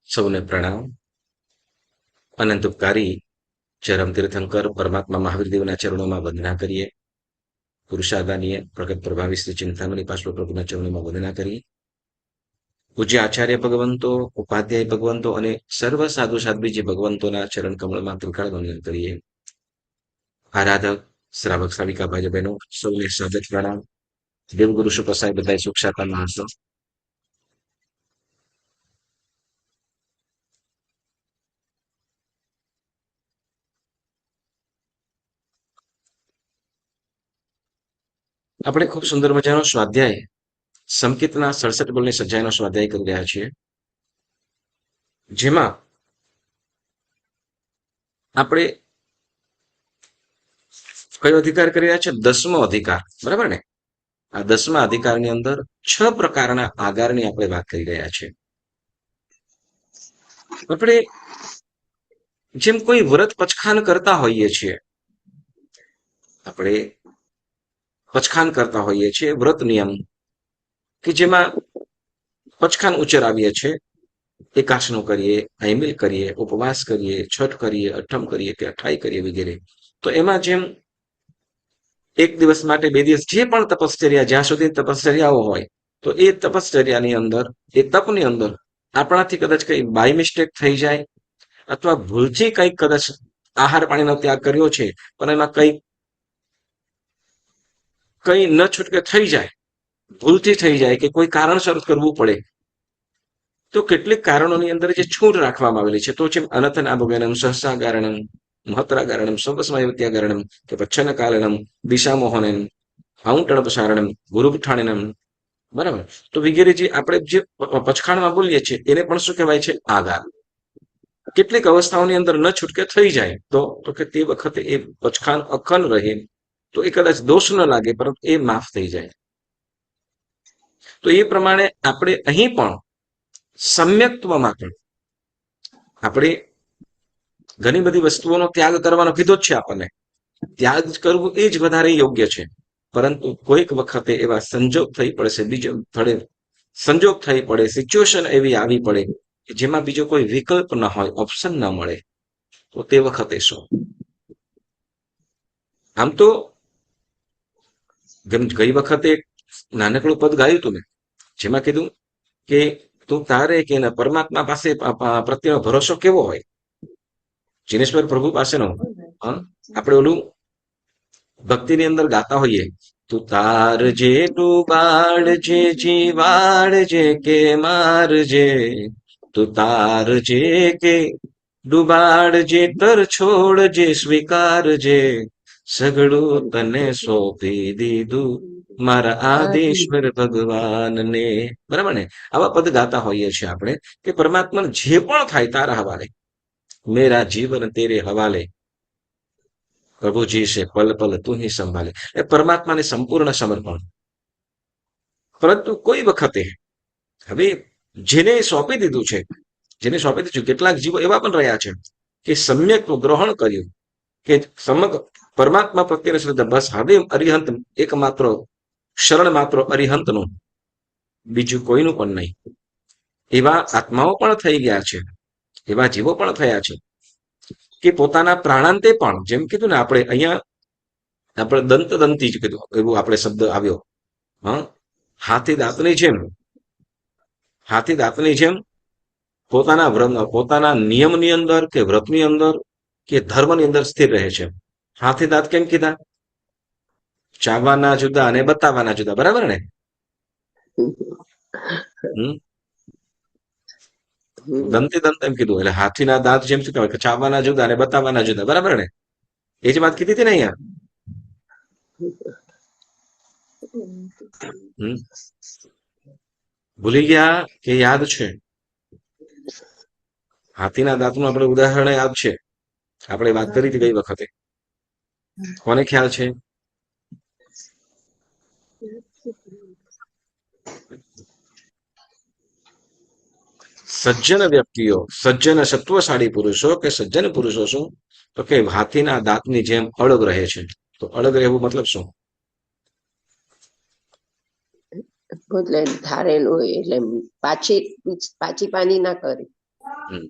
સૌને પ્રણામ. અનંત ઉપકારી ચરમ તીર્થંકર પરમાત્મા મહાવીરદેવના ચરણોમાં વંદના કરીએ. પુરુષાદાનીય પ્રગટ પ્રભાવી શ્રી ચિંતામણી પાર્શ્વ પ્રભુના ચરણોમાં વંદના કરીએ. પૂજ્ય આચાર્ય ભગવંતો, ઉપાધ્યાય ભગવંતો અને સર્વ સાધુ સાધ્વીજી ભગવંતોના ચરણ કમળમાં ત્રિકાળ વંદન કરીએ. આરાધક શ્રાવક શ્રાવિકા ભાઈ બહેનો સૌને સાદર પ્રણામ. દેવગુરુ સુપ્રસાય બધા સુખ શાંતિમાં હશો. આપણે ખૂબ સુંદર મજાનો સ્વાધ્યાય સંકેતના 67 બોલની સજાયનો સ્વાધ્યાય કરી રહ્યા છીએ, જેમાં આપણે કયો અધિકાર કરી રહ્યા છે? 10મો અધિકાર, બરાબર ને? આ 10મા અધિકારની અંદર 6 પ્રકારના આગારની આપણે વાત કરી રહ્યા છીએ. આપણે જેમ કોઈ વ્રત પચખાન કરતા હોઈએ છીએ, આપણે પચખાન કરતા હોઈએ છીએ વ્રત નિયમ, કે જેમાં પચખાન ઉચ્ચરાવીએ છીએ. એકાશનો કરીએ, આઈમિલ કરીએ, ઉપવાસ કરીએ, છઠ કરીએ, અઠમ કરીએ કે અઠાઈ કરીએ વગેરે. તો એમાં જેમ એક દિવસ માટે, 2 દિવસ, જે પણ તપશ્ચર્યા, જ્યાં સુધી તપશ્ચર્યાઓ હોય, તો એ તપશ્ચર્યાની અંદર, એ તપની અંદર આપણાથી કદાચ કઈ બાય મિસ્ટેક થઈ જાય, અથવા ભૂલથી કંઈક કદાચ આહાર પાણીનો ત્યાગ કર્યો છે, પણ એમાં કઈ ન છૂટકે થઈ જાય, ભૂલથી થઈ જાય, કે કોઈ કારણસર કરવું પડે, તો કેટલીક કારણોની અંદર જે છૂટ રાખવામાં આવેલી છે, તો જેમ અનથનાભોગનમ, સહસાગારણમ, મહત્રાગારણમ, સ્વસ્મયત્યાગારણમ, કે પચ્છન કાલનમ, દિશામોહનમ, ઔટણપસારણમ, ગુરુપઠાણનમ, બરાબર. તો વગેરે જે આપણે જે પચખાણમાં બોલીએ છીએ, એને પણ શું કહેવાય છે? આગાર. કેટલીક અવસ્થાઓની અંદર ન છૂટકે થઈ જાય, તો કે તે વખતે એ પચખાણ અખંડ રહે, તો એ કદાચ દોષ ન લાગે, પરંતુ એ માફ થઈ જાય. તો એ પ્રમાણે આપણે અહીં પણ સમ્યક્ત્વમાં પણ આપણે ઘણી બધી વસ્તુઓનો ત્યાગ કરવાનો કીધો જ છે આપણને. ત્યાગ કરવું એ જ વધારે યોગ્ય છે, પરંતુ કોઈક વખતે એવા સંજોગ થઈ પડશે, બીજો સ્થળે સંજોગ થઈ પડે, સિચ્યુએશન એવી આવી પડે કે જેમાં બીજો કોઈ વિકલ્પ ન હોય, ઓપ્શન ન મળે, તો તે વખતે શું? આમ તો ગઈ વખતે નાનકડું પદ ગાયું હતું મેં, જેમાં કીધું કે તું તારે કે પરમાત્મા પાસે પ્રત્યેનો ભરોસો કેવો હોય, જીનેશ્વર પ્રભુ પાસેનો. આપણે ઓલું ભક્તિની અંદર ગાતા હોઈએ, તું તારજે, ડૂબાડજે, જીવાડજે કે મારજે, તું તારજે કે ડૂબાડજે, તર છોડજે, સ્વીકારજે, સગડું તને સોંપી દીધું મારા આદેશ્વર ભગવાનને. બરાબર ને? આવા પદ ગાતા હોઈએ છીએ આપણે, કે પરમાત્મા જે પણ થાય તારા હવાલે, મેરા જીવન તેરે હવાલે, પ્રભુજી છે પલ પલ તું હી સંભાલે. એ પરમાત્માને સંપૂર્ણ સમર્પણ. પરંતુ કોઈ વખતે હવે જેને સોંપી દીધું છે, કેટલાક જીવો એવા પણ રહ્યા છે કે સમ્યક ગ્રહણ કર્યું, કે સમગ્ર પરમાત્મા પ્રત્યેની શ્રદ્ધા, બસ હવે અરિહંત એકમાત્ર શરણ માત્ર અરિહંતનું, બીજું કોઈનું પણ નહીં. એવા આત્માઓ પણ થઈ ગયા છે, એવા જીવો પણ થયા છે કે પોતાના પ્રાણાંતે પણ, જેમ કીધું ને આપણે અહીંયા, આપણે દંતદંતી જ કીધું, એવું આપણે શબ્દ આવ્યો. હાથી દાંતની જેમ પોતાના નિયમની અંદર, કે વ્રતની અંદર, કે ધર્મની અંદર સ્થિર રહે છે. હાથી દાંત કેમ કીધા? ચાવવાના જુદા અને બતાવવાના જુદા, બરાબર ને? દંતી દંત એમ કીધું, એટલે હાથીના દાંત જેમ શું કહેવાય, કે ચાવવાના જુદા અને બતાવવાના જુદા, બરાબર ને? એ જ વાત કીધી હતી ને અહીંયા. ભૂલી ગયા કે યાદ છે? હાથીના દાંતનું આપણે ઉદાહરણ યાદ છે, આપણે વાત કરી હતી ગઈ વખતે. કોને ખ્યાલ છે? સજ્જન વ્યક્તિઓ, સજ્જન સત્વશાળી પુરુષો, કે સજ્જન પુરુષો શું? તો કે હાથીના દાંતની જેમ અડગ રહે છે. તો અડગ રહેવું મતલબ શું? એટલે ધારેલું હોય, એટલે પાછી પાની ના કરે. હમ.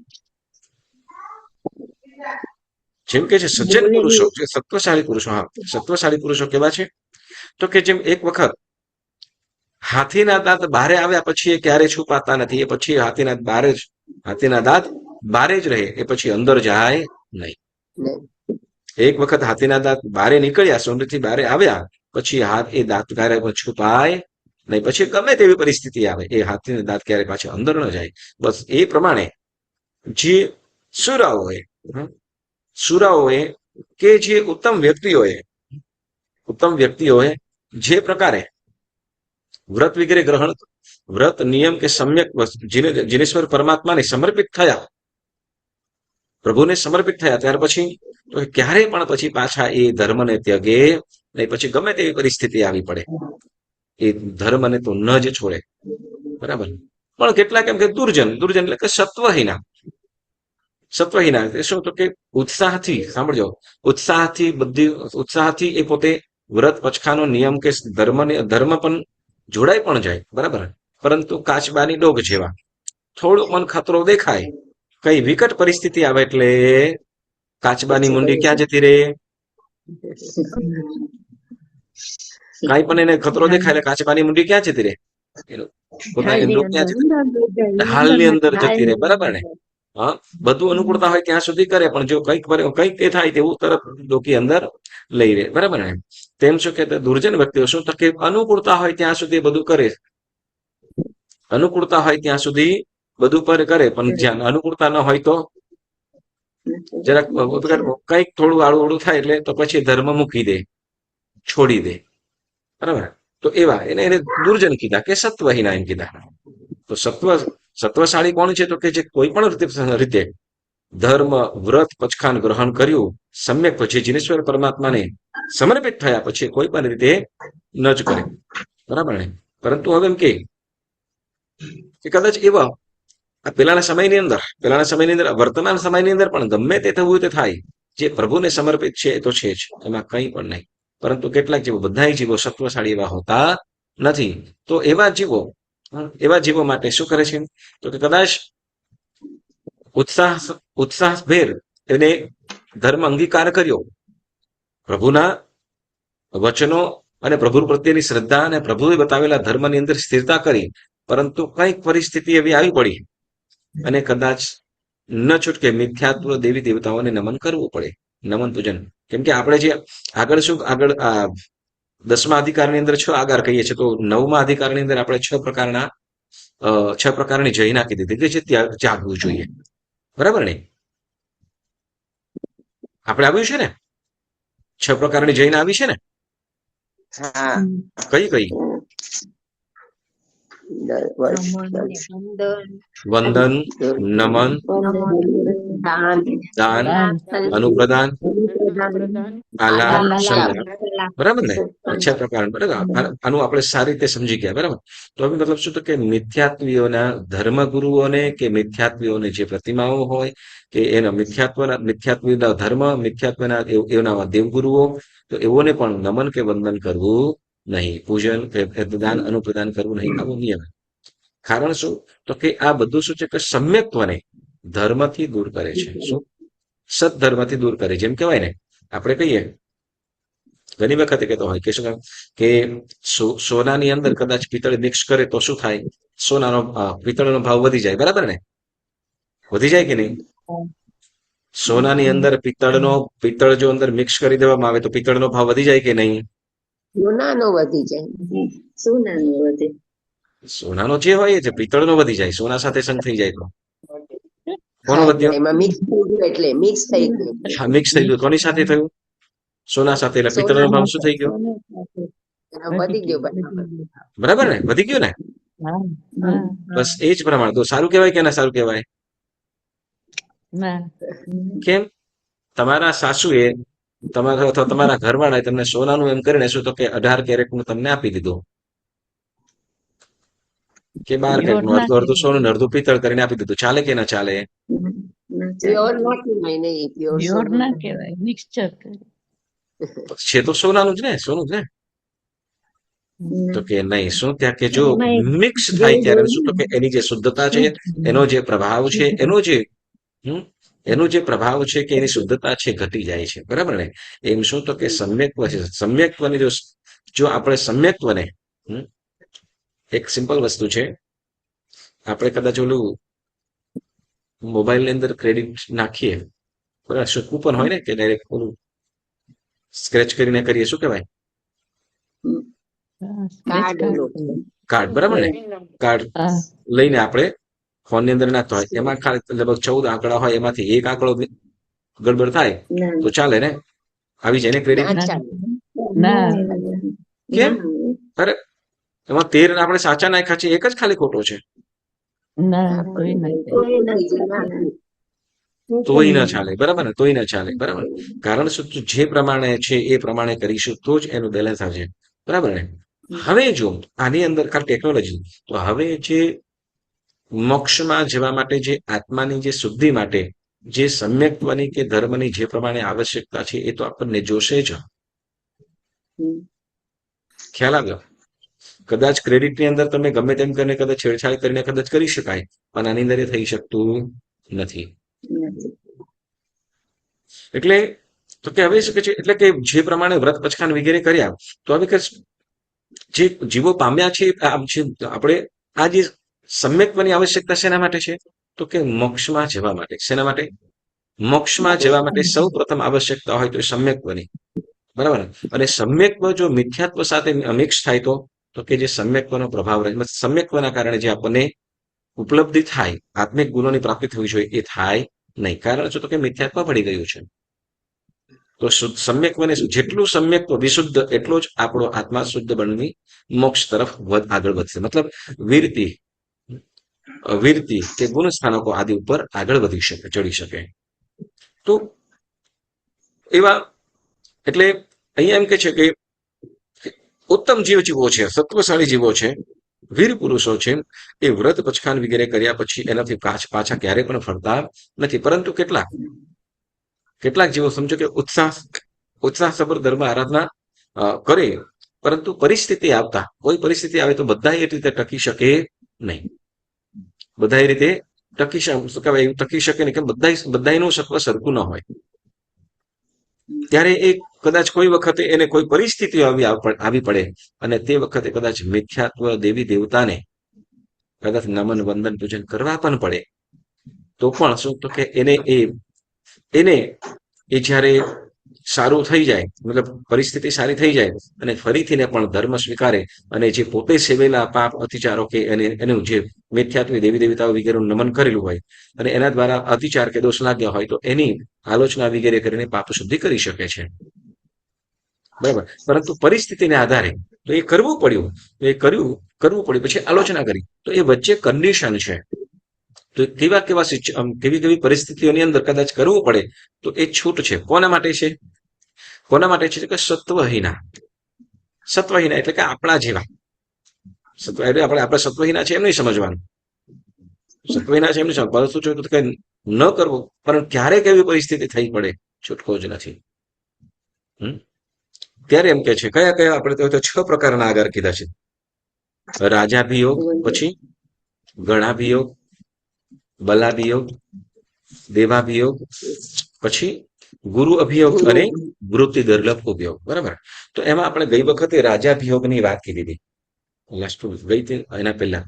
જેમ કે છે સજ્જન પુરુષો, જે સત્વશાળી પુરુષો, હા, સત્વશાળી પુરુષો કેવા છે? તો કે જેમ એક વખત હાથીના દાંત બારે આવ્યા પછી એ ક્યારે છુપાતા નથી. એ પછી હાથીના દાંત બારે જ રહે, એ પછી અંદર જાય નહીં. એક વખત હાથીના દાંત બારે નીકળ્યા, સોંડથી બારે આવ્યા પછી હાથ એ દાંત ક્યારે છુપાય નહીં. પછી ગમે તેવી પરિસ્થિતિ આવે, એ હાથીના દાંત ક્યારે પાછા અંદર ન જાય. બસ એ પ્રમાણે જે સુરાઓએ સુરાઓએ કે જે ઉત્તમ વ્યક્તિઓએ જે પ્રકારે વ્રત વગેરે ગ્રહણ, વ્રત નિયમ કે સમ્યક જીનેશ્વર પરમાત્માને સમર્પિત થયા, પ્રભુને સમર્પિત થયા, ત્યાર પછી તો ક્યારેય પણ પછી પાછા એ ધર્મને ત્યગે નહીં. પછી ગમે તેવી પરિસ્થિતિ આવી પડે, એ ધર્મને તો ન જ છોડે. બરાબર. પણ કેટલાક એમ કે દુર્જન એટલે કે સત્વહીના એ શું? તો કે ઉત્સાહથી, સાંભળજો, ઉત્સાહથી એ પોતે વ્રત પચખાનો નિયમ કે ધર્મ પણ જોડાઈ પણ જાય. બરાબર. પરંતુ કાચબાની ડોક જેવા થોડો પણ ખતરો દેખાય, કઈ વિકટ પરિસ્થિતિ આવે એટલે કાચબાની મુંડી ક્યાં જતી રહે? કાંઈ પણ એને ખતરો દેખાય એટલે કાચબાની મુંડી ક્યાં જતી રહે? પોતાની ડોક ક્યાં જતી રહે? ઢાલની અંદર જતી રહે. બરાબર ને? હા, બધું અનુકૂળતા હોય ત્યાં સુધી કરે, પણ જો કંઈક એ થાય તેવું તરત ડોકી અંદર લઈ રહે. બરાબર ને? તેમ શું કે દુર્જન વ્યક્તિઓ શું? તો કે અનુકૂળતા હોય ત્યાં સુધી બધું કરે, અનુકૂળતા હોય ત્યાં સુધી બધું પર કરે, પણ જ્યાં અનુકૂળતા ન હોય તો જરાક કંઈક થોડું આડું થાય એટલે તો પછી ધર્મ મૂકી દે, છોડી દે. બરાબર. તો એવા એને દુર્જન કીધા કે સત્વહીના એમ કીધા. તો સત્વશાળી કોણ છે? તો કે જે કોઈ પણ રીતે ધર્મ, વ્રત, પચખાન ગ્રહણ કર્યું, સમ્યક પછી જીનેશ્વર પરમાત્માને સમર્પિત થયા પછી કોઈ પણ રીતે ન જ કરે. બરાબર ને? પરંતુ હવે એમ કે કદાચ એવા પેલાના સમયની અંદર વર્તમાન સમયની અંદર પણ ગમે તે થવું તે થાય, જે પ્રભુને સમર્પિત છે એ તો છે જ, એમાં કંઈ પણ નહીં. પરંતુ કેટલાક જીવો, બધા જીવો સત્વશાળી એવા હોતા નથી. તો એવા જીવો માટે શું કરે છે? તો કે કદાચ ઉત્સાહભેર એને ધર્મ અંગીકાર કર્યો, પ્રભુના વચનો અને પ્રભુ પ્રત્યેની શ્રદ્ધા અને પ્રભુએ બતાવેલા ધર્મની અંદર સ્થિરતા કરી, પરંતુ કંઈક પરિસ્થિતિ એવી આવી પડી અને કદાચ ન છૂટકે મિથ્યાત્વ દેવી દેવતાઓને નમન કરવું પડે, નમન પૂજન. કેમ કે આપણે જે આગળ 10મા અધિકારની અંદર 6 આગાર કહીએ છીએ, તો 9મા અધિકારની અંદર આપણે 6 પ્રકારની જય નાખી દીધી કે જે ત્યાગવું જોઈએ. બરાબર ને? આપણે આવ્યું છે ને 6 પ્રકારની જૈન આવી છે ને? કઈ? વંદન, નમન, દાન, અનુપ્રદાન, આલાપ, સંગ્રહ. બરાબર ને? 6 પ્રકાર. બરાબર. આનું આપણે સારી રીતે સમજી ગયા. બરાબર. તો હવે મતલબ શું? તો કે મિથ્યાત્વીઓના ધર્મગુરુઓને કે મિથ્યાત્વીઓની જે પ્રતિમાઓ હોય કે એના મિથ્યાત્વીના ધર્મ, મિથ્યાત્વના એના દેવગુરુઓ, તો એઓને પણ નમન કે વંદન કરવું નહીં, પૂજન કે દાન અનુપ્રદાન કરવું નહીં, આવો નિયમ. કારણ શું? તો કે આ બધું શું છે કે સમ્યક્ત્વને ધર્મથી દૂર કરે છે. શું? સદધર્મથી દૂર કરે. જેમ કહેવાય ને, આપણે કહીએ ઘણી વખત કહેતો હોય કે શું કે સોનાની અંદર કદાચ પિત્તળ મિક્સ કરે તો શું થાય? પિત્તળનો ભાવ વધી જાય. બરાબર ને? વધી જાય કે નહીં? સોનાની અંદર પિત્તળ જો અંદર મિક્સ કરી દેવામાં આવે તો પિત્તળનો ભાવ વધી જાય કે નહીં? સોનાનો વધી જાય. સોનાનો વધે. સોનાનો જે હોય છે પિત્તળનો વધી જાય, સોના સાથે સંગ થઈ જાય તો. કોનો વધ્યો? એમાં મિક્સ થઈ ગયું એટલે મિક્સ થઈ ગયું. હા, મિક્સ થઈ ગયું. કોની સાથે થયું? સોના સાથે. એટલે પિત્તળનો ભાવ શું થઈ ગયો? વધી ગયો. બરાબર ને? વધી ગયું ને? બસ એ જ પ્રમાણે. તો સારું કહેવાય કે ના સારું કહેવાય? કેમ? તમારા સાસુએ તમારા ઘરવાળાએ તમને સોનાનું એમ કરીને શું? તો કે 18 કેરેટનું તમને આપી દીધું કે 12 કેરેટનું, અડધું સોનું ને અડધું પિત્તળ કરીને આપી દીધું. ચાલે કે ના ચાલે? પ્યોર ના કહેવાય. નહીં, પ્યોર ના કહેવાય. મિક્સચર છે તો સોનાનું જ ને, સોનું જ ને. તો કે નહીં. શું ત્યાં કે જો એમાં મિક્સ જે થાય ત્યારે શું તો જોયું કે એની જે શુદ્ધતા છે, એનો જે પ્રભાવ છે, હમ, એનો જે પ્રભાવ છે કે એની શુદ્ધતા છે ઘટી જાય છે. બરાબર ને? એમ શું તો કે સમ્યક્ત્વ છે. સમ્યક્ત્વની જો આપણે સમ્યક્ત્વને, હમ, એક સિમ્પલ વસ્તુ છે. આપણે કદાચ ઓલું મોબાઈલની અંદર ક્રેડિટ નાખીએ, બરાબર, કૂપન હોય ને કે ડાયરેક્ટ ઓલું સ્ક્રેચ કરીને કરીએ, શું કહેવાય? કાર્ડ ઓલું કાર્ડ. બરાબર ને? કાર્ડ લઈને આપણે ફોનની અંદર નાખતા હોય, એમાં ખાલી લગભગ 14 આંકડા હોય, એમાંથી એક આંકડો ગડબડ થાય તો ચાલે ને? આવી જાય ને ક્રેડિટ? ના ચાલે. કેમ? અરે એમાં 13 આપણે સાચા નાખ્યા છે, એક જ ખાલી ખોટો છે. તોય ન ચાલે. બરાબર ને? તોય ન ચાલે. બરાબર. કારણ શું? જે પ્રમાણે છે એ પ્રમાણે કરીશું તો જ એનું બેલેન્સ આવશે. બરાબર ને? હવે જો આની અંદર ટેકનોલોજી, તો હવે જે મોક્ષમાં જવા માટે, જે આત્માની જે શુદ્ધિ માટે જે સમ્યક્ત્વની કે ધર્મની જે પ્રમાણે આવશ્યકતા છે, એ તો આપણને જોશે જ. ખ્યાલ આવ્યો? કદાચ ક્રેડિટની અંદર તમે ગમે તેમ કરીને કદાચ છેડછાડ કરીને કદાચ કરી શકાય, પણ આની અંદર એ થઈ શકતું નથી. એટલે તો કે હવે શું કે છે, એટલે કે જે પ્રમાણે વ્રત પચખાન વગેરે કર્યા, તો હવે કે જે જીવો પામ્યા છે, આપણે આ જે સમ્યક્ત્વની આવશ્યકતા શેના માટે છે? તો કે મોક્ષમાં જવા માટે. શેના માટે? મોક્ષમાં જવા માટે સૌ પ્રથમ આવશ્યકતા હોય તો એ સમ્યક્ત્વની. બરાબર. અને સમ્યક્ત્વ જો મિથ્યાત્વ સાથે મિક્સ થાય તો કે જે સમ્યક્ત્વનો પ્રભાવ રહે, સમ્યક્ત્વના કારણે જે આપણને ઉપલબ્ધિ થાય, આત્મિક ગુણોની પ્રાપ્તિ થવી જોઈએ, એ થાય નહીં. કારણ શું? તો કે મિથ્યાત્વ પડી ગયું છે. તો સમ્યક્ત્વને જેટલું સમ્યક્ત્વ વિશુદ્ધ, એટલો જ આપણો આત્મા શુદ્ધ બનવી મોક્ષ તરફ આગળ વધશે. મતલબ વીરતી કે ગુણ સ્થાનકો આદિ ઉપર આગળ વધી શકે, ચડી શકે. તો એવા, એટલે અહીંયા એમ કે છે કે ઉત્તમ જીવો છે, સત્વશાળી જીવો છે, વીર પુરુષો છે, એ વ્રત પચખાન વગેરે કર્યા પછી એનાથી પાછા ક્યારે પણ ફરતા નથી. પરંતુ કેટલાક જીવો સમજો કે ઉત્સાહસભર ધર્મ આરાધના કરે, પરંતુ કોઈ પરિસ્થિતિ આવે તો બધા એ રીતે ટકી શકે નહીં. બધા એ રીતે ટકી શકે નહીં, કે બધાનું સત્વ સરખું ન હોય. ત્યારે એ કદાચ કોઈ વખતે એને કોઈ પરિસ્થિતિ આવી પડે, અને તે વખતે કદાચ મિથ્યાત્વ દેવી દેવતાને કદાચ નમન વંદન પૂજન કરવા પણ પડે, તો પણ શું તો કે એને જ્યારે સારું થઈ જાય, મતલબ પરિસ્થિતિ સારી થઈ જાય, અને ફરીથીને પણ ધર્મ સ્વીકારે, અને જે પોતે સેવેલા પાપ અતિચારો કે એનું જે મિથ્યાત્વ દેવી દેવતાઓ વગેરેનું નમન કરેલું હોય, અને એના દ્વારા અતિચાર કે દોષ લાગ્યા હોય, તો એની આલોચના વગેરે કરીને પાપ શુદ્ધિ કરી શકે છે. બરાબર. પરંતુ પરિસ્થિતિને આધારે તો એ કરવું પડ્યું, તો એ કરવું પડ્યું, પછી આલોચના કરી, તો એ વચ્ચે કન્ડિશન છે. તો કેવી પરિસ્થિતિઓની અંદર કદાચ કરવું પડે, તો એ છૂટ છે. કોના માટે છે? કે સત્વહીના એટલે કે આપણા જેવા. આપણે સત્વહીના છે એમ નહીં સમજવાનું. સત્વહીના છે એમ નહીં સમજવાનું. પરંતુ કે ન કરવું, પણ ક્યારેક એવી પરિસ્થિતિ થઈ પડે, છૂટકો જ નથી. ત્યારે એમ કે છે, કયા આપણે તો 6 પ્રકારના આગળ કીધા છે. રાજાભિયોગ, પછી ગણાભિયોગ, બલાભિયોગ, દેવાભિયોગ, પછી ગુરુ અભિયોગ અને વૃત્તિ દુર્લભ ઉપયોગ. બરાબર. તો એમાં આપણે ગઈ વખતે રાજાભિયોગની વાત કરી હતી. એના પહેલા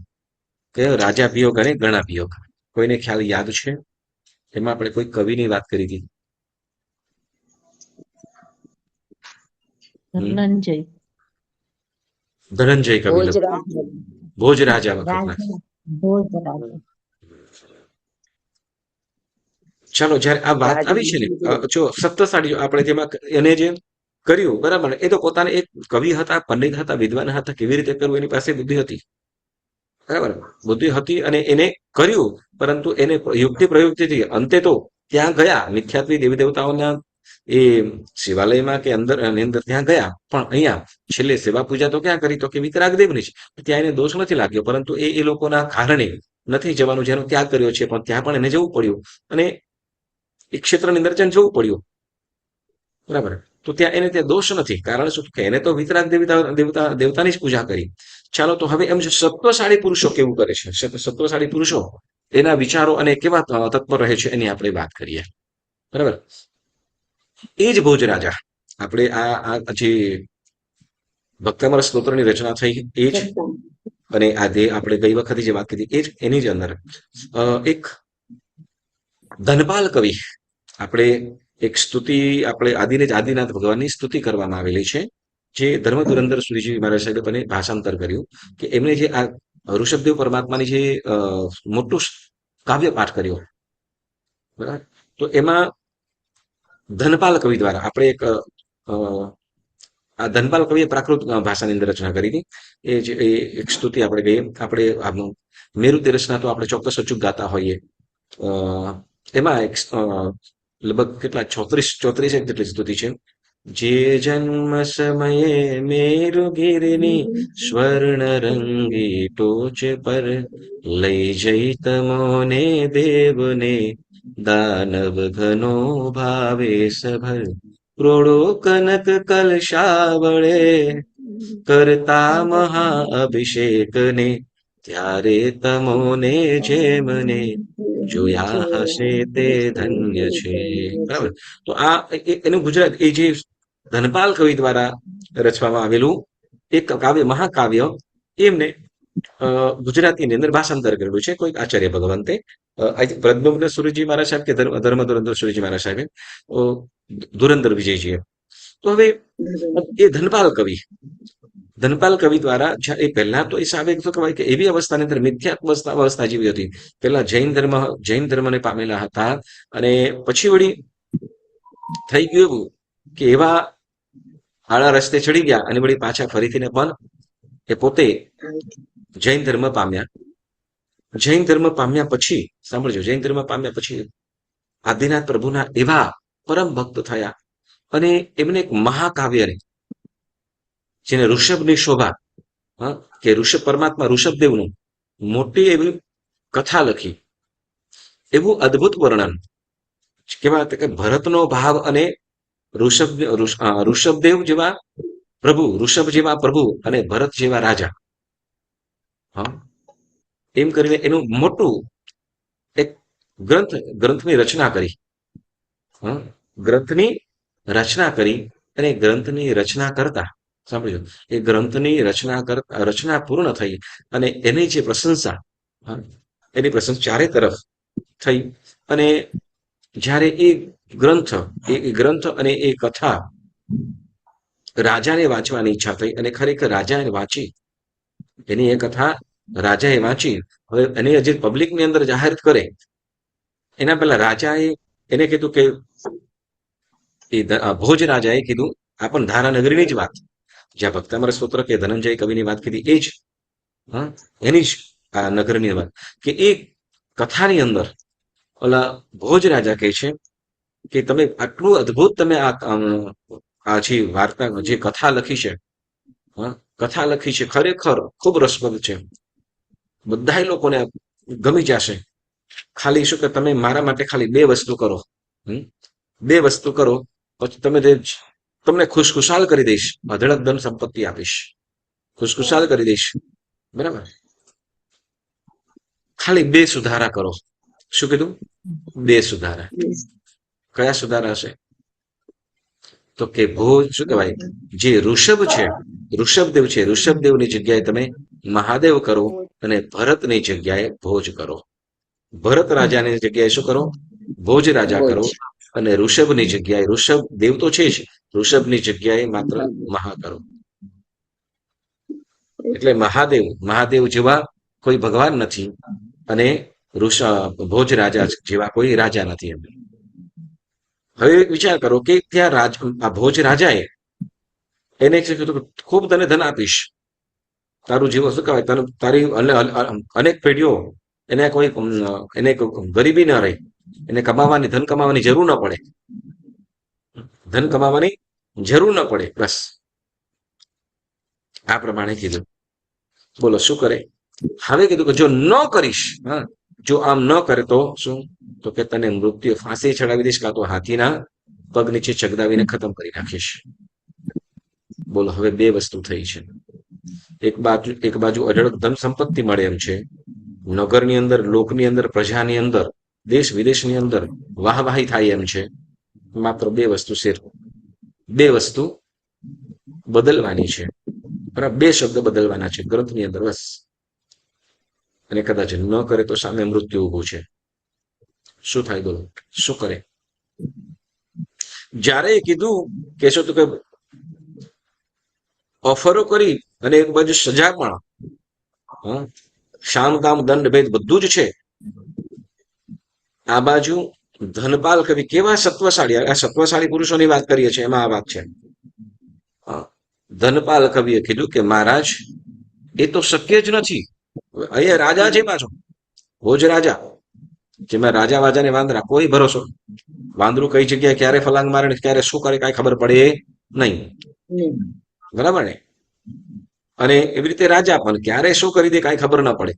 કયો? રાજાભિયોગ અને ગણાભિયોગ. કોઈને ખ્યાલ યાદ છે? એમાં આપણે કોઈ કવિની વાત કરી હતી. ધનંજય કવિ, ભોજરાજા વખતના. ચાલો, જયારે આ વાત આવી છે ને, જો સપ્તસાડી આપણે જેમાં એને જે કર્યું, બરાબર, એ તો પોતાને એક કવિ હતા, પંડિત હતા, વિદ્વાન હતા. કેવી રીતે કરવું એની પાસે બુદ્ધિ હતી. બરાબર, બુદ્ધિ હતી, અને એને કર્યું. પરંતુ એને યુક્તિ પ્રયુક્તિથી અંતે તો ત્યાં ગયા, મિથ્યાત્વી દેવી દેવતાઓના એ શિવાલયમાં કે અંદર ત્યાં ગયા. પણ અહીંયા છેલ્લે સેવા પૂજા તો ક્યાં કરી? તો કે વિતરાગદેવની છે. ત્યાં એને દોષ નથી લાગ્યો, પરંતુ એ લોકોના કારણે નથી જવાનું, જેનો ત્યાગ કર્યો છે, પણ ત્યાં પણ એને જવું પડ્યું, અને એ ક્ષેત્રની અંદર જવું પડ્યું. બરાબર. તો ત્યાં એને ત્યાં દોષ નથી. કારણ શું કે એને તો વિતરાગ દેવતાની જ પૂજા કરી. ચાલો તો હવે એમ છે સત્વશાળી પુરુષો કેવું કરે છે. સત્વશાળી પુરુષો એના વિચારો અને કેવા તત્પર રહે છે એની આપણે વાત કરીએ. બરાબર. એ જ ભોજ રાજા આપણે આ જે ભક્તામર સ્તોત્રની રચના થઈ એ જ, અને આ આપણે ગઈ વખતે જે વાત કરી એ જ એની જ અંદર એક ધનપાલ કવિ આપણે એક સ્તુતિ આપણે આદિનાથ ભગવાનની સ્તુતિ કરવામાં આવેલી છે, જે ધર્મ ધુરંધર સુરીજી મહારાજ સાહેબે પણ ભાષાંતર કર્યું કે એમણે જે આ ઋષભદેવ પરમાત્માની જે મોટું કાવ્ય પાઠ કર્યો, બરાબર. તો એમાં ધનપાલ કવિ દ્વારા આપણે એક આ ધનપાલ કવિએ પ્રાકૃત ભાષાની અંદર રચના કરી હતી. એ જે એક સ્તુતિ આપણે ગઈએ, આપણે મેરુ તિરસના તો આપણે ચોક્કસ અચૂક ગાતા હોઈએ. એમાં એક લગભગ કેટલા 34 જેટલી સ્તુતિ છે. જે જન્મ સમયે મેરુગીરની સ્વર્ણ રંગી ટોચ પર લઈ જઈ તમોને દેવને દાનવ ઘનો ભાવે સભર ક્રોડો કનક કલશાવળે કરતા મહા અભિષેક ને ત્યારે તમોને જેમને જોયા હશે તે ધન્ય છે. બરાબર. તો આ એનું ગુજરાત એ જે ધનપાલ કવિ દ્વારા રચવામાં આવેલું એક કાવ્ય મહાકાવ્ય એમને ગુજરાતીની અંદર ભાષાંતર કરેલું છે કોઈ આચાર્ય ભગવંતે. પ્રદ્યુમ્ન સુરીજી મહારાજ સાહેબ કે ધર્મ ધુરંધર સુરીજી મહારાજ સાહેબે, ધુરંધર વિજયજીએ. તો હવે એ ધનપાલ કવિ દ્વારા એ પહેલા તો એ સાબિત કહેવાય કે એવી અવસ્થાની અંદર મિથ્યાત્વ અવસ્થા જેવી હતી. પહેલા જૈન ધર્મને પામેલા હતા, અને પછી વળી થઈ ગયું એવું કે એવા આડા રસ્તે ચડી ગયા અને વળી પાછા ફરીથી પણ એ પોતે જૈન ધર્મ પામ્યા. જૈન ધર્મ પામ્યા પછી સાંભળજો, જૈન ધર્મ પામ્યા પછી આદિનાથ પ્રભુના એવા પરમ ભક્ત થયા, અને એમને એક મહાકાવ્યને જેને ઋષભની શોભા, કે ઋષભ પરમાત્મા ઋષભદેવનું મોટી એવી કથા લખી. એવું અદ્ભુત વર્ણન કેવા કે ભરતનો ભાવ અને ઋષભદેવ જેવા પ્રભુ, ઋષભ જેવા પ્રભુ અને ભરત જેવા રાજા, એમ કરીને એનું મોટું એક ગ્રંથની રચના કરી. ગ્રંથની રચના કરી અને ગ્રંથની રચના કરતા સાંભળ્યું, એ ગ્રંથની રચના પૂર્ણ થઈ અને એની જે પ્રશંસા, એની પ્રશંસા ચારે તરફ થઈ. અને જ્યારે એ ગ્રંથ અને એ કથા રાજાને વાંચવાની ઈચ્છા થઈ, અને ખરેખર રાજાએ વાંચી, એની એ કથા રાજાએ વાંચી. હવે એની હજી પબ્લિકની અંદર જાહેર કરે એના પહેલા રાજાએ એને કીધું કે ભોજ રાજાએ કીધું આ પણ ધારાનગરીની જ વાત, જ્યાં ભક્તામર સ્તોત્ર કે ધનંજય કવિની વાત કીધી એ જ, એની જ આ નગરની વાત, કે એ કથાની અંદર ઓલા ભોજ રાજા કહે છે કે તમે આટલું અદ્ભુત તમે આ જે વાર્તા જે કથા લખી છે ખરેખર ખૂબ રસપ્રદ છે, બધા લોકોને ગમી જશે. ખાલી શું કે તમે મારા માટે ખાલી 2 વસ્તુ કરો, 2 વસ્તુ કરો, પછી તમને ખુશખુશાલ કરી દઈશ, અઢળક ધન સંપત્તિ આપીશ, ખુશખુશાલ કરી દઈશ. બરાબર. ખાલી 2 સુધારા કરો. શું કીધું? 2 સુધારા. કયા સુધારા હશે? તો કે ભોજ શું કહેવાય, જે ઋષભ છે, ઋષભદેવ છે, ઋષભદેવની જગ્યાએ તમે મહાદેવ કરો, અને ભરતની જગ્યાએ ભોજ કરો. ભરત રાજાની જગ્યાએ શું કરો? ભોજ રાજા કરો. અને ઋષભની જગ્યાએ, ઋષભ દેવ તો છે જ, ઋષભની જગ્યાએ માત્ર મહા કરો. એટલે મહાદેવ જેવા કોઈ ભગવાન નથી, અને ભોજ રાજા જેવા કોઈ રાજા નથી. હવે વિચાર કરો કે ત્યાં આ ભોજ રાજાએ એને કીધું ખૂબ તને ધન આપીશ, તારું જીવન શું કહેવાય, તારી અનેક પેઢીઓ એને ગરીબી ન રહે, એને ધન કમાવાની જરૂર ન પડે, ધન કમાવાની જરૂર ન પડે, બસ આ પ્રમાણે કીધું. બોલો શું કરે? હવે કીધું કે જો ન કરીશ, જો આમ ન કરે તો શું? તો કે તને મૃત્યુ ફાંસી ચડાવી દઈશ, કાં તો હાથીના પગ નીચે ચગદાવીને ખતમ કરી નાખીશ. બોલો, હવે બે વસ્તુ થઈ છે. એક બાજુ અઢળક ધન સંપત્તિ મળે એમ છે, નગરની અંદર, લોકની અંદર, પ્રજાની અંદર, દેશ વિદેશની અંદર વાહવાહી થાય એમ છે. માત્ર બે વસ્તુ બે વસ્તુ બદલવાની છે. બરાબર, બે શબ્દ બદલવાના છે ગ્રંથની અંદર, બસ. અને કદાચ ન કરે તો સામે મૃત્યુ ઊભું છે. શું થાય બોલો? શું કરે? જ્યારે કીધું કે શું તો કે ઓફરો કરી અને એક બાજુ સજા પણ, શામ કામ દંડ ભેદ બધું જ છે. આ બાજુ ધનપાલ કવિ કેવા સત્વશાળી, આ સત્વશાળી પુરુષોની વાત કરીએ છીએ, એમાં આ વાત છે. ધનપાલ કવિએ કીધું કે મહારાજ, એ તો શક્ય જ નથી. અહીંયા રાજા છે પાછો, ભોજ રાજા, જેમાં રાજા વાજાને વાંદરા, કોઈ ભરોસો. વાંદરું કઈ જગ્યાએ ક્યારે ફલાંગ મારે ને ક્યારે શું કરે કાંઈ ખબર પડે નહીં. બરાબર ને? અને એવી રીતે રાજા પણ ક્યારે શું કરી દે કાંઈ ખબર ન પડે.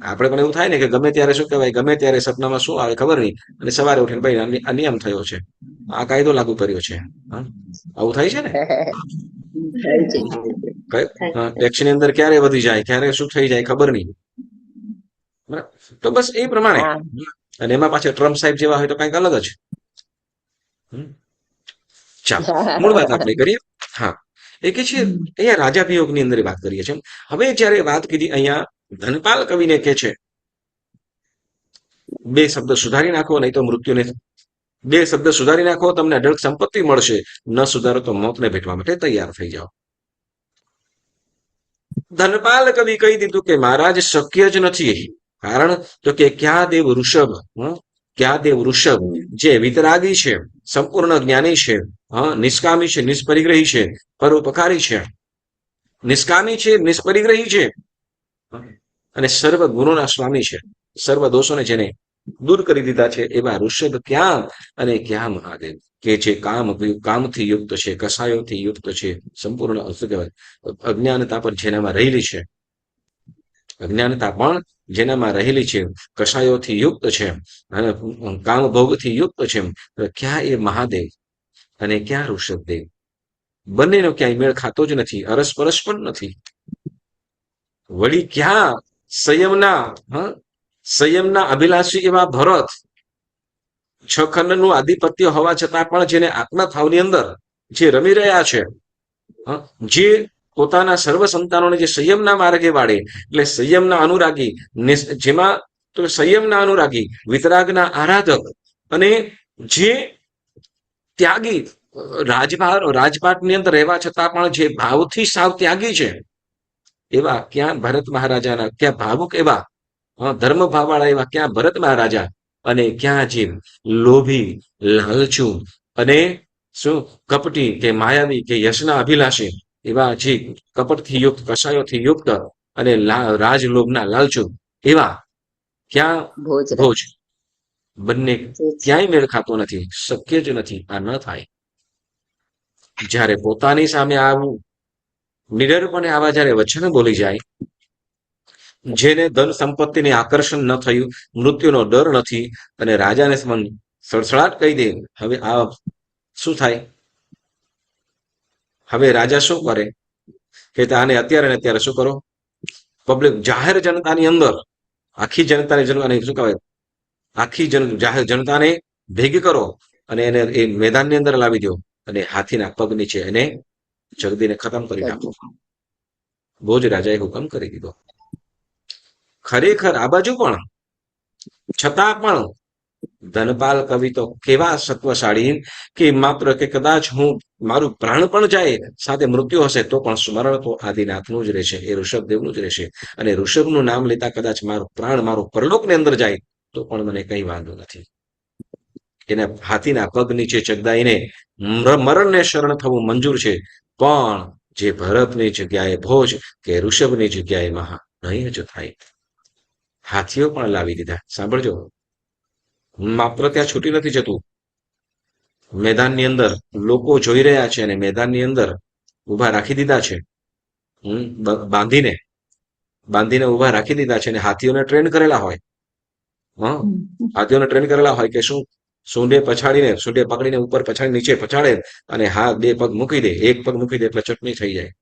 આપણે પણ એવું થાય ને કે ગમે ત્યારે શું કહેવાય, ગમે ત્યારે સપનામાં શું આવે ખબર નહીં, અને સવારે ઉઠીને ભાઈ આ નિયમ થયો છે, આ કાયદો લાગુ કર્યો છે. આવું થાય છે ને? ટેક્સની અંદર ક્યારે વધી જાય, ક્યારે શું થઈ જાય ખબર નહીં. તો બસ એ પ્રમાણે. અને એમાં પાછા ટ્રમ્પ સાહેબ જેવા હોય તો કંઈક અલગ જ. ચાલો, મૂળ વાત આપણે કરીએ. હા, એ કે છે અહીંયા રાજા વિયોગની અંદર વાત કરીએ છીએ. હવે જયારે વાત કીધી અહીંયા ધનપાલ કવિને કે છે બે શબ્દ સુધારી નાખો નહીં તો મૃત્યુને, બે શબ્દ સુધારી નાખો તમને અઢળક સંપત્તિ મળશે, ન સુધારો તો મોતને ભેટવા માટે તૈયાર થઈ જાઓ. ધનપાલ કવિ કહી દીધું કે મહારાજ શક્ય જ નથી. કારણ તો કે ક્યાં દેવ ઋષભ, ક્યાં દેવ ઋષભ જે વિતરાગી છે, સંપૂર્ણ જ્ઞાની છે, નિષ્કામી છે, નિષ્પરિગ્રહી છે, પરોપકારી છે, નિષ્કામી છે, નિષ્પરિગ્રહી છે, અને સર્વ ગુણોના સ્વામી છે, સર્વ દોષોને જેને દૂર કરી દીધા છે એવા ઋષભ ક્યાં અને ક્યાં મહાદેવ કે જે કામથી યુક્ત છે, કસાયોથી યુક્ત છે, સંપૂર્ણ શું કહેવાય અજ્ઞાનતા પર જેનામાં રહેલી છે, અજ્ઞાનતા પણ જેનામાં રહેલી છે, કસાયોથી યુક્ત છે અને કામભોગથી યુક્ત છે, ક્યાં એ મહાદેવ અને ક્યાં ઋષભદેવ? બંનેનો ક્યાંય મેળ ખાતો જ નથી, અરસપરસ પણ નથી. વળી ક્યાં સંયમના અભિલાષી એવા ભરત, છ ખંડનું આધિપત્ય હોવા છતાં પણ જેને આત્મભાવની અંદર જે રમી રહ્યા છે, જે પોતાના સર્વ સંતાનોને જે સંયમના માર્ગે વાળે, એટલે સંયમના અનુરાગી, જેમાં તો સંયમના અનુરાગી, વિતરાગના આરાધક અને જે ત્યાગી, રાજપાટની અંદર રહેવા છતાં પણ જે ભાવથી સાવ ત્યાગી છે, એવા ક્યાં ભરત મહારાજાના, ક્યાં ભાવુક એવા ધર્મ ભાવવાળા એવા ક્યાં ભરત મહારાજા, અને ક્યાં જે લોભી, લાલચુ અને શું કપટી કે માયાવી કે યશના અભિલાષી એવા જે કપટથી યુક્ત, કસાયોથી યુક્ત અને રાજલોભના લાલચુ એવા ક્યાં ભોજ? બંને ક્યાંય મેળ ખાતો નથી, શક્ય જ નથી, આ ન થાય. જ્યારે પોતાની સામે આવું નિડરપણે આવા જયારે વચન બોલી જાય, જેને ધન સંપત્તિને આકર્ષણ ન થયું, મૃત્યુનો ડર નથી, અને રાજાને સડસડાટ કહી દે, હવે આ શું થાય? હવે રાજા શું કરે કે આને અત્યારે ને અત્યારે શું કરો? પબ્લિક, જાહેર જનતાની અંદર, આખી જનતાને શું કહેવાય, આખી જાહેર જનતાને ભેગી કરો અને એને એ મેદાનની અંદર લાવી દો અને હાથીના પગ નીચે એને જગદીને ખતમ કરી નાખો. ભોજ રાજાએ હુકમ કરી દીધો. ખરેખર આ બાજુ પણ છતાં પણ ધનપાલ કવિ તો કેવા સત્વશાળી કે માત્ર કે કદાચ હું મારું પ્રાણ પણ જાય, સાથે મૃત્યુ હશે તો પણ સ્મરણ તો આદિનાથનું જ રહેશે, એ ઋષભદેવનું જ રહેશે. અને ઋષભનું નામ લેતા કદાચ મારું પ્રાણ મારો પરલોકની અંદર જાય તો પણ મને કઈ વાંધો નથી. એને હાથીના પગ નીચે ચગદાઈને મરણને શરણ થવું મંજૂર છે, પણ જે ભરતની જગ્યાએ ભોજ કે ઋષભની જગ્યાએ મહા નહીં જ થાય. હાથીઓ પણ લાવી દીધા. સાંભળજો, માત્ર ત્યાં છૂટી નથી જતું, મેદાનની અંદર લોકો જોઈ રહ્યા છે અને મેદાનની અંદર ઉભા રાખી દીધા છે, બાંધીને ઉભા રાખી દીધા છે. અને હાથીઓને ટ્રેન કરેલા હોય, હાથીઓને ટ્રેન કરેલા હોય કે શું સૂંઢે પકડીને ઉપર પછાડી નીચે પછાડે અને હા બે પગ મૂકી દે, એક પગ મૂકી દે એટલે ચટણી થઈ જાય.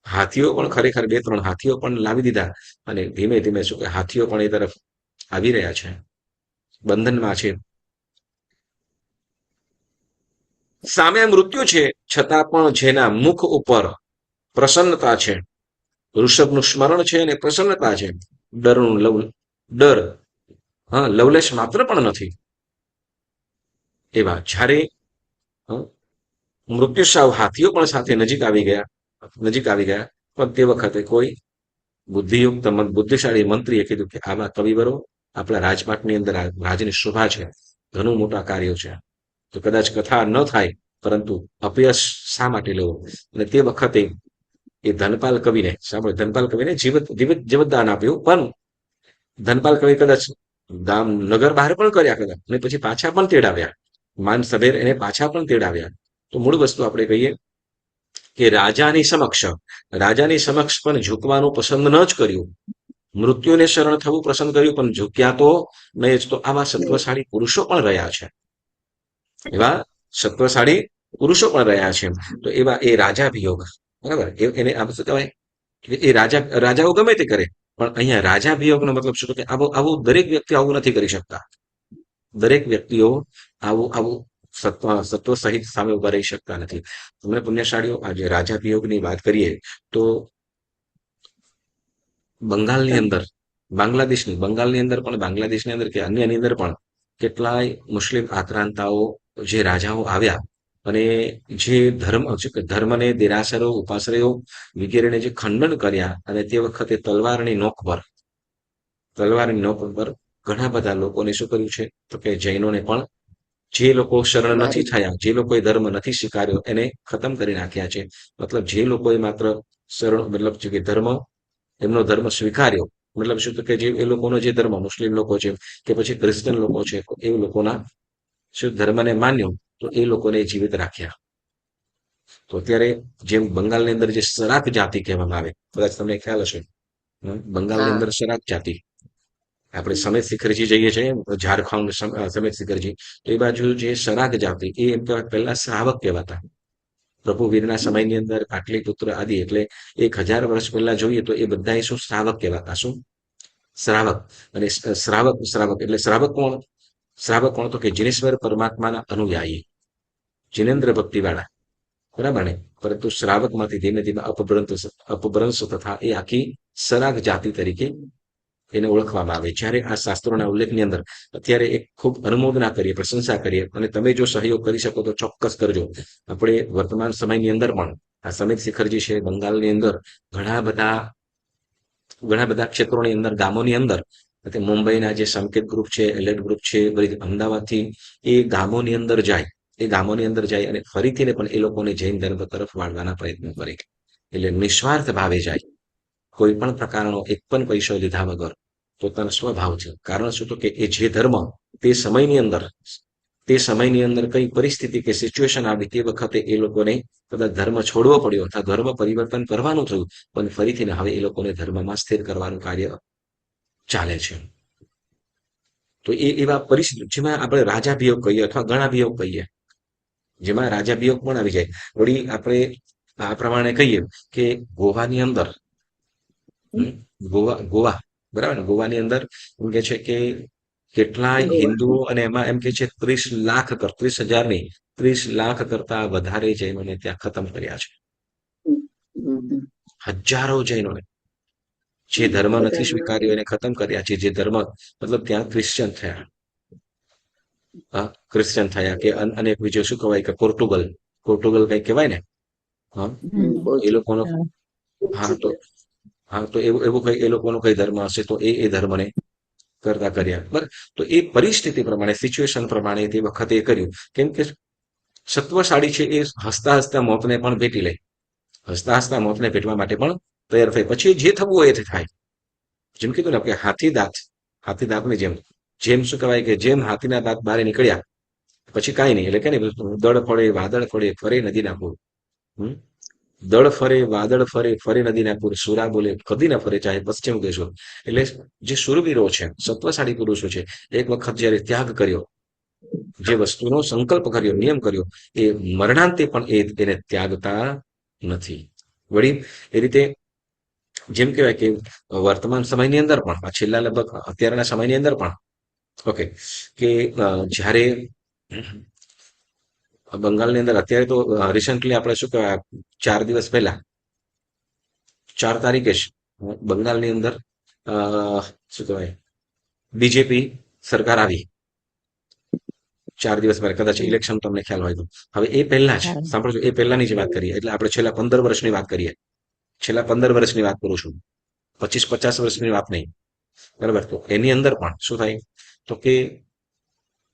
હાથીઓ પણ ખરેખર 2-3 હાથીઓ પણ લાવી દીધા અને ધીમે ધીમે શું કે હાથીઓ પણ એ તરફ આવી રહ્યા છે, બંધનમાં છે. સામે મૃત્યુ છે છતાં પણ જેના મુખ ઉપર પ્રસન્નતા છે, ઋષભનું સ્મરણ છે અને પ્રસન્નતા છે, ડરનું ડર હા લવલેશ માત્ર પણ નથી. એવા જ્યારે મૃત્યુ સાવ હાથીઓ પણ સાથે નજીક આવી ગયા પણ તે વખતે કોઈ બુદ્ધિયુક્ત બુદ્ધિશાળી મંત્રીએ કીધું કે આવા કવિવરો આપણા રાજપાટની અંદર રાજની શોભા છે, ઘણું મોટા કાર્યો છે, તો કદાચ કથા ન થાય પરંતુ અપયશ શા માટે લેવું. અને તે વખતે એ ધનપાલ કવિને સાંભળો, ધનપાલ કવિને જીવતદાન આપ્યું, પણ ધનપાલ કવિ કદાચ ગામ નગર બહાર પણ કર્યા કદાચ અને પછી પાછા પણ તેડાવ્યા, માન સભેર એને પાછા પણ તેડાવ્યા. તો મૂળ વસ્તુ આપણે કહીએ કે રાજાની સમક્ષ પણ ઝૂકવાનું પસંદ ન જ કર્યું, મૃત્યુને શરણ થવું પસંદ કર્યું પણ ઝૂક્યા તો નહીં જ. તો આવા સત્વશાળી પુરુષો પણ રહ્યા છે, એવા સત્વશાળી પુરુષો પણ રહ્યા છે. તો એવા એ રાજાભિયોગ, બરાબર, એને આ શું કહેવાય કે એ રાજાઓ ગમે તે કરે પણ અહીંયા રાજાભિયોગનો મતલબ શું કે આવું દરેક વ્યક્તિ આવું નથી કરી શકતા. દરેક વ્યક્તિઓ આવું સત્વ સહિત સામે ઉભા રહી શકતા નથી. તમને પુણ્યશાળીઓ આજે રાજાભિયોગની વાત કરીએ તો બંગાળની અંદર બાંગ્લાદેશની અંદર કે અન્યની અંદર પણ કેટલાય મુસ્લિમ આક્રાંતાઓ જે રાજાઓ આવ્યા અને જે ધર્મને દેરાસરો ઉપાશ્રયો વગેરેને જે ખંડન કર્યા અને તે વખતે તલવારની નોક પર ઘણા બધા લોકોને શું કર્યું છે તો કે જૈનોને પણ જે લોકો શરણ નથી થયા, જે લોકોએ ધર્મ નથી સ્વીકાર્યો એને ખતમ કરી નાખ્યા છે. મતલબ જે લોકોએ માત્ર શરણ મતલબ કે એમનો ધર્મ સ્વીકાર્યો, મતલબ શું કે જે એ લોકોનો જે ધર્મ મુસ્લિમ લોકો છે કે પછી ક્રિશ્ચન લોકો છે એ લોકોના શું ધર્મને માન્યો તો એ લોકોને જીવિત રાખ્યા. તો અત્યારે જેમ બંગાળની અંદર જે સરાક જાતિ કહેવામાં આવે, કદાચ તમને ખ્યાલ હશે, બંગાળની અંદર સરાક જાતિ, આપણે સમેત શિખરજી જઈએ છીએ ઝારખંડ સમેત શિખરજી, તો એ બાજુ જે સરાક જાતિ એ એમ કહેવાય પહેલા શ્રાવક કહેવાતા. પ્રભુ વીરના સમયની અંદર પાટલીપુત્ર આદિ એટલે 1000 વર્ષ પહેલા જોઈએ તો એ બધા શું શ્રાવક કહેવાતા. શું શ્રાવક? અને શ્રાવક એટલે શ્રાવક કોણ તો કે જીનેશ્વર પરમાત્માના અનુયાયી, જીનેન્દ્ર ભક્તિ વાળા, બરાબર ને. પરંતુ શ્રાવકમાંથી ધીમે ધીમે અપભ્રંશ તથા એ આખી સરાક જાતિ તરીકે એને ઓળખવામાં આવે. જ્યારે આ શાસ્ત્રોના ઉલ્લેખની અંદર અત્યારે એક ખૂબ અનુમોદના કરીએ, પ્રશંસા કરીએ અને તમે જો સહયોગ કરી શકો તો ચોક્કસ કરજો. આપણે વર્તમાન સમયની અંદર પણ આ સમિત શિખરજી છે બંગાળની અંદર ઘણા બધા ક્ષેત્રોની અંદર, ગામોની અંદર, મુંબઈના જે સંકેત ગ્રુપ છે, એલેટ ગ્રુપ છે, અમદાવાદથી એ ગામોની અંદર જાય અને ફરીથી પણ એ લોકોને જૈન ધર્મ તરફ વાળવાના પ્રયત્નો કરે. એટલે નિસ્વાર્થ ભાવે જાય, કોઈ પણ પ્રકારનો એક પણ પૈસો લીધા વગર પોતાનો સ્વભાવ છે. કારણ શું તો કે એ જે ધર્મ તે સમયની અંદર કઈ પરિસ્થિતિ કે સિચ્યુએશન આવી તે વખતે એ લોકોને કદાચ ધર્મ છોડવો પડ્યો અથવા ધર્મ પરિવર્તન કરવાનું થયું પણ ફરીથી હવે એ લોકોને ધર્મમાં સ્થિર કરવાનું કાર્ય ચાલે છે. તો એ એવા પરિસ્થિતિ જેમાં આપણે રાજાભિયોગ કહીએ અથવા ગણાભિયોગ કહીએ, જેમાં રાજાભિયોગ પણ આવી જાય. વળી આપણે આ પ્રમાણે કહીએ કે ગોવાની અંદર ગોવા બરાબર ને, ગોવાની અંદર એમ કે છે કે કેટલાય હિન્દુઓ અને એમાં એમ કે છે 30 લાખ કરતા વધારે જૈનોને ત્યાં ખતમ કર્યા છે. હજારો જૈનોને જે ધર્મ નથી સ્વીકાર્યો એને ખતમ કર્યા છે. જે ધર્મ મતલબ ત્યાં ક્રિશ્ચિયન થયા કે અને બીજું શું કહેવાય કે પોર્ટુગલ કઈ કહેવાય ને, એ લોકોનો તો એવું કઈ એ લોકોનો કઈ ધર્મ હશે તો એ ધર્મને કરતા કર્યા. બરાબર, તો એ પરિસ્થિતિ પ્રમાણે, સિચ્યુએશન પ્રમાણે તે વખતે એ કર્યું. કેમ કે સત્વશાળી છે એ હસતા મોતને પણ ભેટી લે, મોતને ભેટવા માટે પણ તૈયાર થાય. પછી જે થવું હોય એ થાય. જેમ કીધું ને કે હાથી દાંતની જેમ શું કહેવાય કે જેમ હાથીના દાંત બહાર નીકળ્યા પછી કાંઈ નહીં, એટલે કે દળ ફરે વાદળ ફરે ફરે નદીના પૂર, દળ ફરે વાદળ ફરે ફરે નદીના પૂર, સુરા બોલે કદી ના ફરે ચાહે પશ્ચિમ દેશો. એટલે જે શુરવીરો છે, સત્વશાળી પુરુષો છે, એક વખત જયારે ત્યાગ કર્યો જે વસ્તુનો સંકલ્પ કર્યો, નિયમ કર્યો, એ મરણાંતે પણ એને ત્યાગતા નથી. વળી એ રીતે જેમ કહેવાય કે વર્તમાન સમયની અંદર પણ છેલ્લા લગભગ અત્યારના સમયની અંદર પણ ઓકે કે જ્યારે બંગાળની અંદર અત્યારે તો રિસન્ટલી આપણે શું કહેવાય 4 દિવસ પહેલા 4 તારીખે જ બંગાળની અંદર શું કહેવાય બીજેપી સરકાર આવી 4 દિવસ પહેલા, કદાચ ઇલેક્શન તમને ખ્યાલ હોય તો. હવે એ પહેલા જ સાંભળજો, એ પહેલાની જે વાત કરીએ એટલે આપણે છેલ્લા 15 વર્ષની વાત કરીએ, છેલ્લા 15 વર્ષની વાત કરું છું, 25-50 વર્ષની વાત નહીં, બરાબર. તો એની અંદર પણ શું થાય તો કે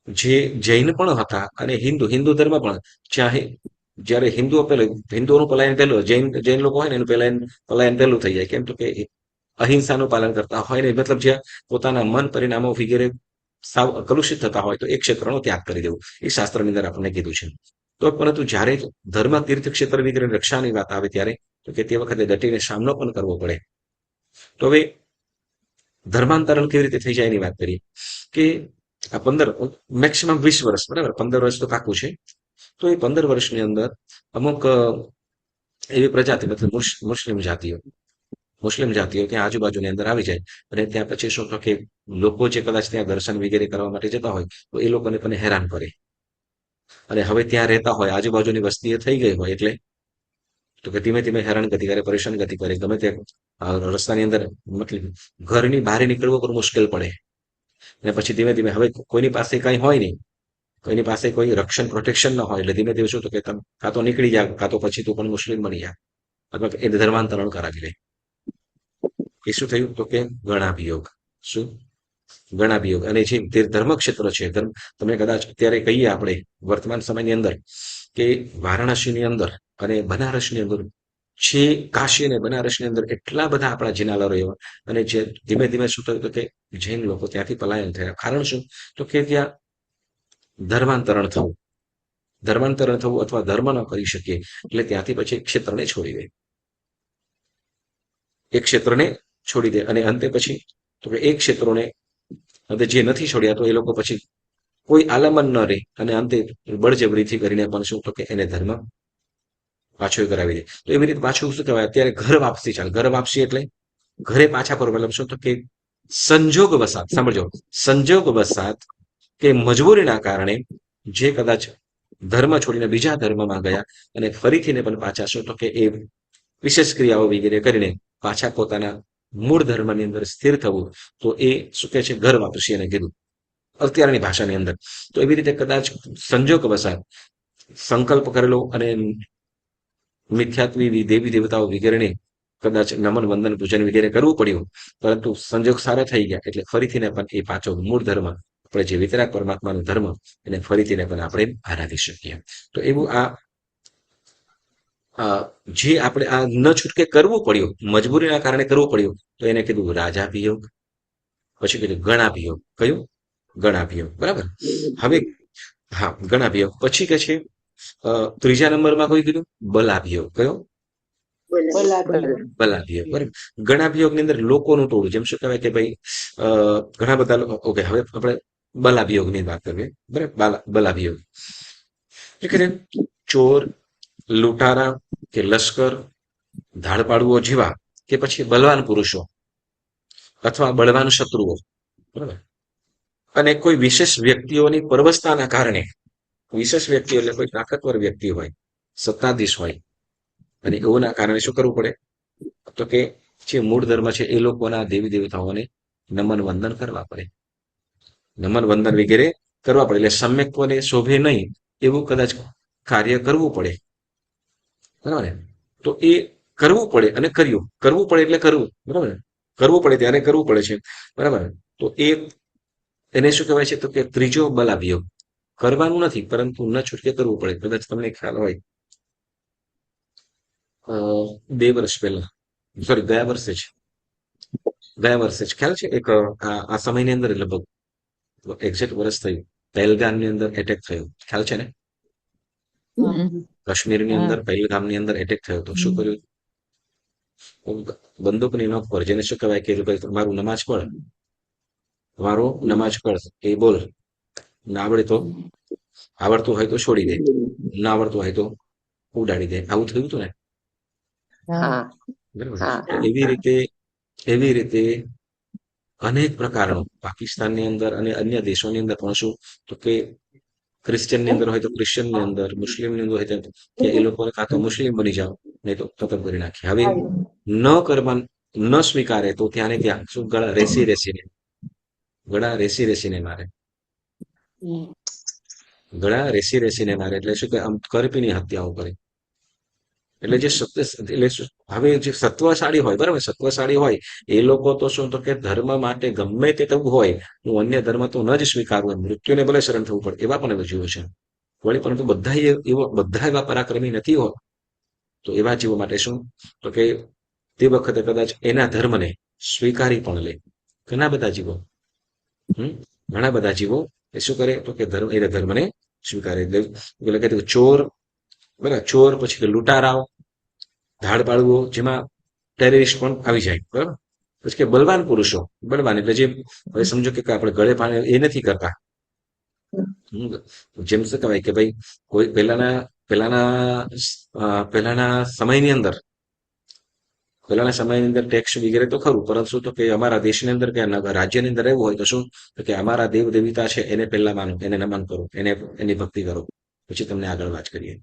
જે જૈન પણ હતા અને હિન્દુ હિન્દુ ધર્મ પણ ચાહે જ્યારે હિન્દુઓનું પલાયન પહેલું, જૈન જૈન લોકો હોય ને એનું પલાયન પહેલું થઈ જાય. કેમ તો કે અહિંસાનું પાલન કરતા હોય ને, મતલબ જ્યાં પોતાના મન પરિણામો વગેરે સાવ કલુષિત થતા હોય તો એ ક્ષેત્રનો ત્યાગ કરી દેવું, એ શાસ્ત્રની અંદર આપણને કીધું છે. તો પરંતુ જ્યારે ધર્મ તીર્થ ક્ષેત્ર વગેરે રક્ષાની વાત આવે ત્યારે તો કે તે વખતે ડટીને સામનો પણ કરવો પડે. તો હવે ધર્માંતરણ કેવી રીતે થઈ જાય એની વાત કરીએ કે આ 15 મેક્સિમમ 20 વર્ષ, બરાબર, 15 વર્ષ તો પાકું છે. તો એ 15 વર્ષની અંદર અમુક એવી પ્રજાતિ, મતલબ મુસ્લિમ જાતિઓ ત્યાં આજુબાજુની અંદર આવી જાય અને ત્યાં પછી શું કે લોકો જે કદાચ ત્યાં દર્શન વગેરે કરવા માટે જતા હોય તો એ લોકોને પણ હેરાન કરે. અને હવે ત્યાં રહેતા હોય, આજુબાજુની વસ્તી એ થઈ ગઈ હોય એટલે તો કે ધીમે ધીમે હેરાનગતિ કરે, પરેશાન ગતિ કરે, ગમે તે રસ્તાની અંદર મતલબ ઘરની બહાર નીકળવું પણ મુશ્કેલ પડે. અને પછી ધીમે ધીમે હવે કોઈની પાસે કઈ હોય નહીં, કોઈની પાસે કોઈ રક્ષણ પ્રોટેક્શન ન હોય એટલે ધીમે ધીમે શું તો કે તમે કાં તો નીકળી જા, કાં તો પછી તું પણ મુસ્લિમ બની જા, અથવા એ ધર્માંતરણ કરાવી લે. એ શું થયું તો કે ગણાભિયોગ. શું? ગણાભિયોગ. અને જે ધર્મ ક્ષેત્ર છે, તમે કદાચ અત્યારે કહીએ આપણે વર્તમાન સમયની અંદર કે વારાણસીની અંદર અને બનારસની અંદર છે, કાશી અને બનારસની અંદર એટલા બધા આપણા જિનાલયો અને જે ધીમે ધીમે શું થયું તો કે જૈન લોકો ત્યાંથી પલાયન થયા. કારણ શું તો કે ત્યાં ધર્માંતરણ થવું અથવા ધર્મ ન કરી શકીએ એટલે ત્યાંથી પછી ક્ષેત્રને છોડી દે, એક ક્ષેત્રને છોડી દે અને અંતે પછી તો કે એક ક્ષેત્રોને જે નથી છોડ્યા તો એ લોકો પછી કોઈ આલમન ન રહે અને અંતે બળજબરીથી કરીને પણ શું તો કે એને ધર્મ પાછો કરાવી દે. તો એવી રીતે પાછું શું કહેવાય અત્યારે ઘર વાપસી ચાલે. ઘર વાપસી એટલે ઘરે પાછા ફરવા, મતલબ શું તો કે સંજોગ વસાત, સાંભળજો, સંજોગ વસાત કે મજબૂરીના કારણે જે કદાચ ધર્મ છોડીને બીજા ધર્મમાં ગયા અને ફરીથીને પણ પાછા શું તો કે એ વિશેષ ક્રિયાઓ વગેરે કરીને પાછા પોતાના મૂળ ધર્મની અંદર સ્થિર થવું, તો એ શું કહે છે ઘર વાપસી એને કીધું અત્યારની ભાષાની અંદર. તો એવી રીતે કદાચ સંજોગ વસાત સંકલ્પ કરેલો અને મિથ્યાત્વી દેવી દેવતાઓ વગેરેને કદાચ નમન વંદન પૂજન વગેરે કરવું પડ્યું, પરંતુ સંજોગ સારા થઈ ગયા એટલે ફરીથીને પણ એ પાછો મૂળ ધર્મ, આપણે જે વિતરાગ પરમાત્માનો ધર્મ, એને ફરીથીને પણ આપણે આરાધી શકીએ. તો એવું આ જે આપણે આ ન છૂટકે કરવું પડ્યું, મજબૂરીના કારણે કરવું પડ્યું, તો એને કીધું રાજાભિયોગ. પછી કીધું ગણાભિયોગ. કયું? ગણાભિયોગ. બરાબર. હવે હા, ગણાભિયોગ. પછી કે છે ત્રીજા નંબરમાં કોઈ કીધું બલાભિયોગ. કયો? બલાભિયોગ. બરાબર. ગણાભિયોગની અંદર લોકોનું ટોળું, જેમ શું કહેવાય કે ભાઈ ઘણા બધા ઓકે, હવે આપણે બલાભિયોગની વાત કરીએ. બરાબર. બલાભિયોગ એટલે ચોર, લૂંટારા કે લશ્કર, ધાડપાડુઓ જેવા કે પછી બલવાન પુરુષો અથવા બળવાન શત્રુઓ, બરાબર, અને કોઈ વિશેષ વ્યક્તિઓની પરવસતાના કારણે, વિશેષ વ્યક્તિ એટલે કોઈ તાકતવર વ્યક્તિ હોય, સત્તાધીશ હોય, અને એઓના કારણે શું કરવું પડે તો કે જે મૂળ ધર્મ છે એ લોકોના દેવી દેવતાઓને નમન વંદન કરવા પડે, નમન વંદન વગેરે કરવા પડે. એટલે સમ્યક્ત્વને શોભે નહીં એવું કદાચ કાર્ય કરવું પડે, બરાબર ને? તો એ કરવું પડે અને કર્યું. કરવું પડે એટલે કરવું, બરાબર. કરવું પડે ત્યારે કરવું પડે છે, બરાબર. તો એને શું કહેવાય છે તો કે ત્રીજો બલાભિયોગ. કરવાનું નથી પરંતુ ન છૂટકે કરવું પડે. કદાચ તમને ખ્યાલ હોય 2 વર્ષ પહેલા, સોરી ગયા વર્ષે જ ખ્યાલ છે એક આ સમયની અંદર લગભગ એક્ઝેક્ટ વર્ષ થયું, પહેલગામની અંદર એટેક થયો, ખ્યાલ છે ને? કાશ્મીરની અંદર પહેલગામની અંદર એટેક થયો તો શું કર્યું? બંદૂકની નોક પર, જેને શું કહેવાય કે ભાઈ તમારું નમાજ પઢ, તમારો નમાજ પઢ, એ બોલ, ના આવડે તો આવડતું હોય તો છોડી દે, ના આવડતું હોય તો ઉડાડી દે. આવું થયું હતું ને, હા બરાબર. હા તો એવી રીતે અનેક પ્રકારનું પાકિસ્તાનની અંદર અને અન્ય દેશોની અંદર પણ શું, તો કે ક્રિશ્ચિયનની અંદર હોય તો ક્રિશ્ચિયનની અંદર, મુસ્લિમની અંદર હોય તો કે એ લોકોને કાં તો મુસ્લિમ બની જાઓ, નહીં તો ખતમ કરી નાખે. હવે ન કરવા, ન સ્વીકારે તો ત્યાં ને ત્યાં શું, ગળા રેસી રેસીને મારે. ગળા રેસી રેસીને મારે એટલે શું, કે આમ કરપીની હત્યાઓ કરે. એટલે જે સત્ય, એટલે હવે જે સત્વશાળી હોય, બરાબર, સત્વશાળી હોય એ લોકો તો શું, તો કે ધર્મ માટે ગમે તે થવું હોય, હું અન્ય ધર્મ તો ન જ સ્વીકારું, મૃત્યુને ભલે શરણ થવું પડે, એવા પણ જીવો છે. વળી પરંતુ બધા એવા પરાક્રમી નથી હોત. તો એવા જીવો માટે શું, તો કે તે વખતે કદાચ એના ધર્મને સ્વીકારી પણ લે. ઘણા બધા જીવો, ઘણા બધા જીવો એ શું કરે, તો કે એના ધર્મને સ્વીકારે. એટલે કે ચોર, બરાબર, ચોર, પછી કે લૂંટારાઓ, ધાડ પાડવો, જેમાં ટેરરિસ્ટ પણ આવી જાય, બરાબર. પછી કે બળવાન પુરુષો, બળવાન એટલે જે, હવે સમજો કે આપણે ગળે પાણી એ નથી કરતા. જેમ શું કહેવાય કે ભાઈ, કોઈ પહેલાના સમયની અંદર ટેક્સ વગેરે તો ખરું, પરંતુ તો કે અમારા દેશની અંદર કે રાજ્યની અંદર એવું હોય તો શું, તો કે અમારા દેવ દેવતા છે એને પહેલા માનો, એને નમન કરો, એની ભક્તિ કરો, પછી તમને આગળ વાત કરીએ.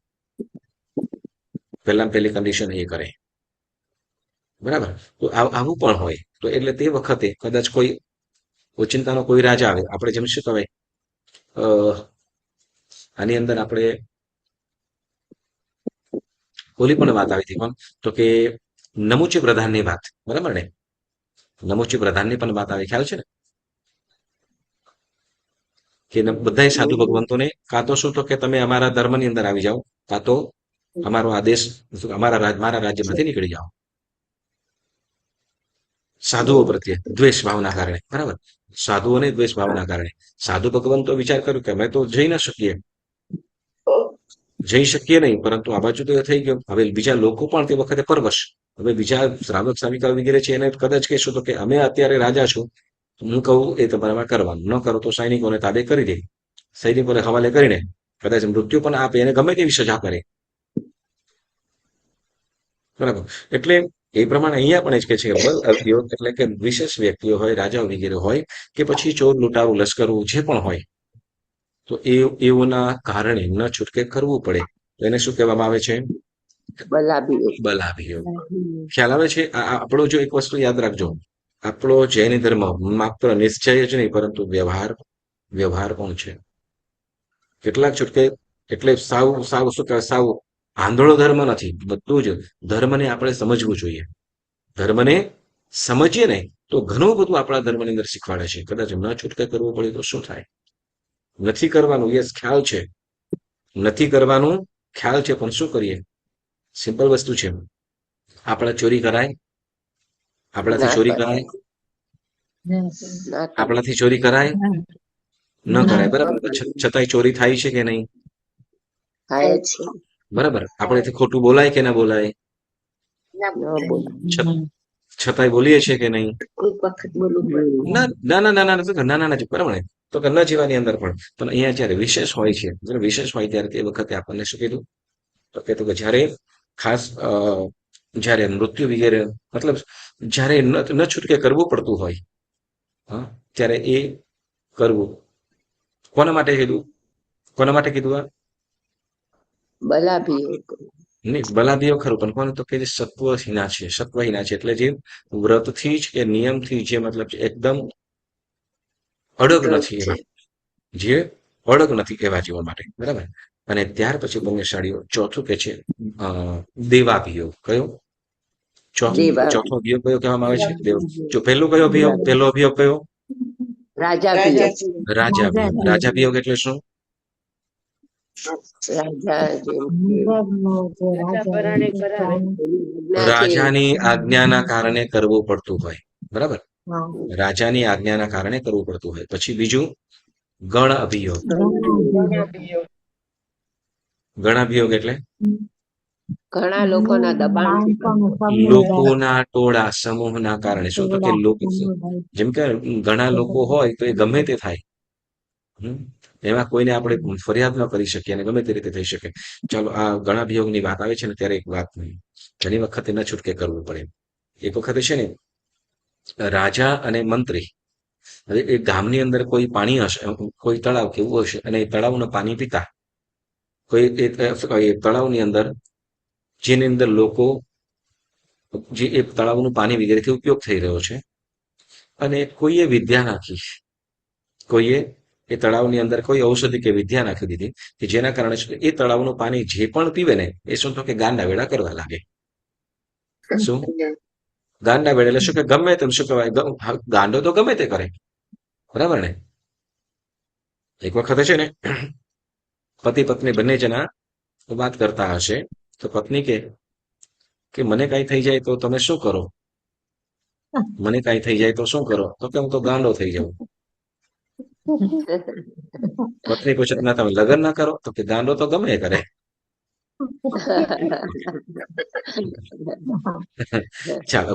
પહેલી કન્ડિશન એ કરે, બરાબર. તો આવું પણ હોય. તો એટલે તે વખતે કદાચ કોઈ ઓચિંતાનો કોઈ રાજા આવે, આપણે જેમ શું કહેવાય, આની અંદર આપણે ઓલી પણ વાત આવી હતી, પણ તો કે નમુચી પ્રધાનની વાત, બરાબર ને, નમુચી પ્રધાનની પણ વાત આવી, ખ્યાલ છે ને, કે બધા સાધુ ભગવંતોને કાં તો શું, તો કે તમે અમારા ધર્મની અંદર આવી જાઓ, કાં તો અમારો આદેશ, મારા રાજ્યમાંથી નીકળી જાઓ. સાધુઓ પ્રત્યે દ્વેષ ભાવના કારણે, બરાબર, સાધુઓને દ્વેષ ભાવના કારણે સાધુ ભગવંતો વિચાર કર્યું કે અમે તો જઈ શકીએ નહીં, પરંતુ આ બાજુ તો થઈ ગયો. હવે બીજા લોકો પણ તે વખતે પરવશ, હવે બીજા શ્રાવક શ્રાવિકા વગેરે છે એને કદાચ કહેશું તો કે અમે અત્યારે રાજા છું, હું કહું એ તમારે કરવાનું, ન કરો તો સૈનિકોને તાબે કરી દે, સૈનિકોને હવાલે કરીને કદાચ મૃત્યુ પણ આપે, એને ગમે તેવી સજા કરે, બરાબર. એટલે એ પ્રમાણે અહીંયા પણ જ કે છે, બલ અભિયોગ એટલે કે વિશેષ વ્યક્તિઓ હોય, રાજાઓ વગેરે હોય, કે પછી ચોર લૂંટારું લશ્કરું જે પણ હોય, તો એઓના કારણે ન છૂટકે કરવું પડે, તો એને શું કહેવામાં આવે છે, બલાભિયોગ. બલાભિયોગ. ખ્યાલ આવે છે? આપણો જો એક વસ્તુ યાદ રાખજો, આપણો જૈન ધર્મ માત્ર નિશ્ચય જ નહીં, પરંતુ વ્યવહાર પણ છે. કેટલાક છૂટકે, એટલે સાવ સાવ શું કહેવાય, સાવ આંધળો ધર્મ નથી, બધું જ ધર્મને આપણે સમજવું જોઈએ. ધર્મને સમજીએ ને તો ઘણું બધું આપણા ધર્મની અંદર શીખવાડે છે. કદાચ ન છૂટકે કરવું પડે તો શું થાય? નથી કરવાનું, યસ, ખ્યાલ છે, નથી કરવાનું ખ્યાલ છે, પણ શું કરીએ? સિમ્પલ વસ્તુ છે, આપણા ચોરી કરાય, આપણાથી ચોરી કરાય, આપણાથી ચોરી કરાય, ન કરાય, બરાબર. છતાંય ચોરી થાય છે કે નહીં? થાય છે. બરાબર. આપણેથી ખોટું બોલાય કે ના બોલાય? છતાંય બોલીએ છીએ કે નહીં? કોઈક વખત બોલવું પડે. ના ના ના ના ના ના ના, બરાબર ને. તો કે ન જીવાની અંદર પણ અહીંયા જયારે વિશેષ હોય છે, જ્યારે વિશેષ હોય ત્યારે તે વખતે આપણને શું કીધું, તો કે જ્યારે ખાસ જ્યારે મૃત્યુ વગેરે, મતલબ જ્યારે ન છૂટકે કરવું પડતું હોય, હા, ત્યારે એ કરવું. કોના માટે કીધું? કોના માટે કીધું આ? બલાભિયોગ. નહીં, બલાદીઓ ખરું, પણ કોને, તો કે જે સત્વહીના છે, એટલે જે વ્રતથી જ કે નિયમથી જે, મતલબ એકદમ અડગ નથી એવા, જે અડગ નથી એવા જીવો માટે, બરાબર. અને ત્યાર પછી પુણ્યશાળીઓ ચોથું કે છે દેવાભિયોગ. કયો? ચોથો અભિયોગ કયો કહેવામાં આવે છે? દેવ. જો પહેલો કયો અભિયોગ? પહેલો અભિયોગ કયો? રાજાભિયોગ. રાજાભિયોગ. રાજાભિયોગ એટલે શું? રાજા રાજાની આજ્ઞાના કારણે કરવું પડતું હોય, બરાબર. રાજાની આજ્ઞાના કારણે કરવું પડતું હોય. પછી બીજું ગણ અભિયોગ. ગણ અભિયોગ એટલે ઘણા લોકોના દબાણ, લોકોના ટોળા સમૂહના કારણે. શું? તો કે લોકો, જેમ કે ઘણા લોકો હોય તો એ ગમે તે થાય, એમાં કોઈને આપણે ફરિયાદ ન કરી શકીએ અને ગમે તે રીતે થઈ શકે. ચાલો આ ગણાભિયોગની વાત આવે છે ને ત્યારે એક વાત ઘણી વખતે ન છૂટકે કરવું પડે. એક વખતે છે ને રાજા અને મંત્રી, હવે એ ગામની અંદર કોઈ પાણી હશે, કોઈ તળાવ કેવું હશે અને એ તળાવનું પાણી પીતા કોઈ એ તળાવની અંદર જેની અંદર લોકો જે એ તળાવનું પાણી વગેરેથી ઉપયોગ થઈ રહ્યો છે અને કોઈએ વિદ્યા નાખી, કોઈએ એ તળાવની અંદર કોઈ ઔષધિ કે વિદ્યા નાખી દીધી કે જેના કારણે એ તળાવનું પાણી જે પણ પીવે ને એ શું તો કે ગાંડા વેડા કરવા લાગે. શું ગાંડા વેડા એટલે શું કે ગમે તેમ શું કહેવાય, ગાંડો તો ગમે તે કરે, બરાબર ને. એક વખતે છે ને પતિ પત્ની બંને જણા વાત કરતા હશે તો પત્ની કે મને કઈ થઈ જાય તો તમે શું કરો, મને કઈ થઈ જાય તો શું કરો, તો કે હું તો ગાંડો થઈ જાઉં. પત્ની પૂછે ના તમે લગ્ન ના કરો, તો કે ગાંડો તો ગમે એ કરે. ચાલો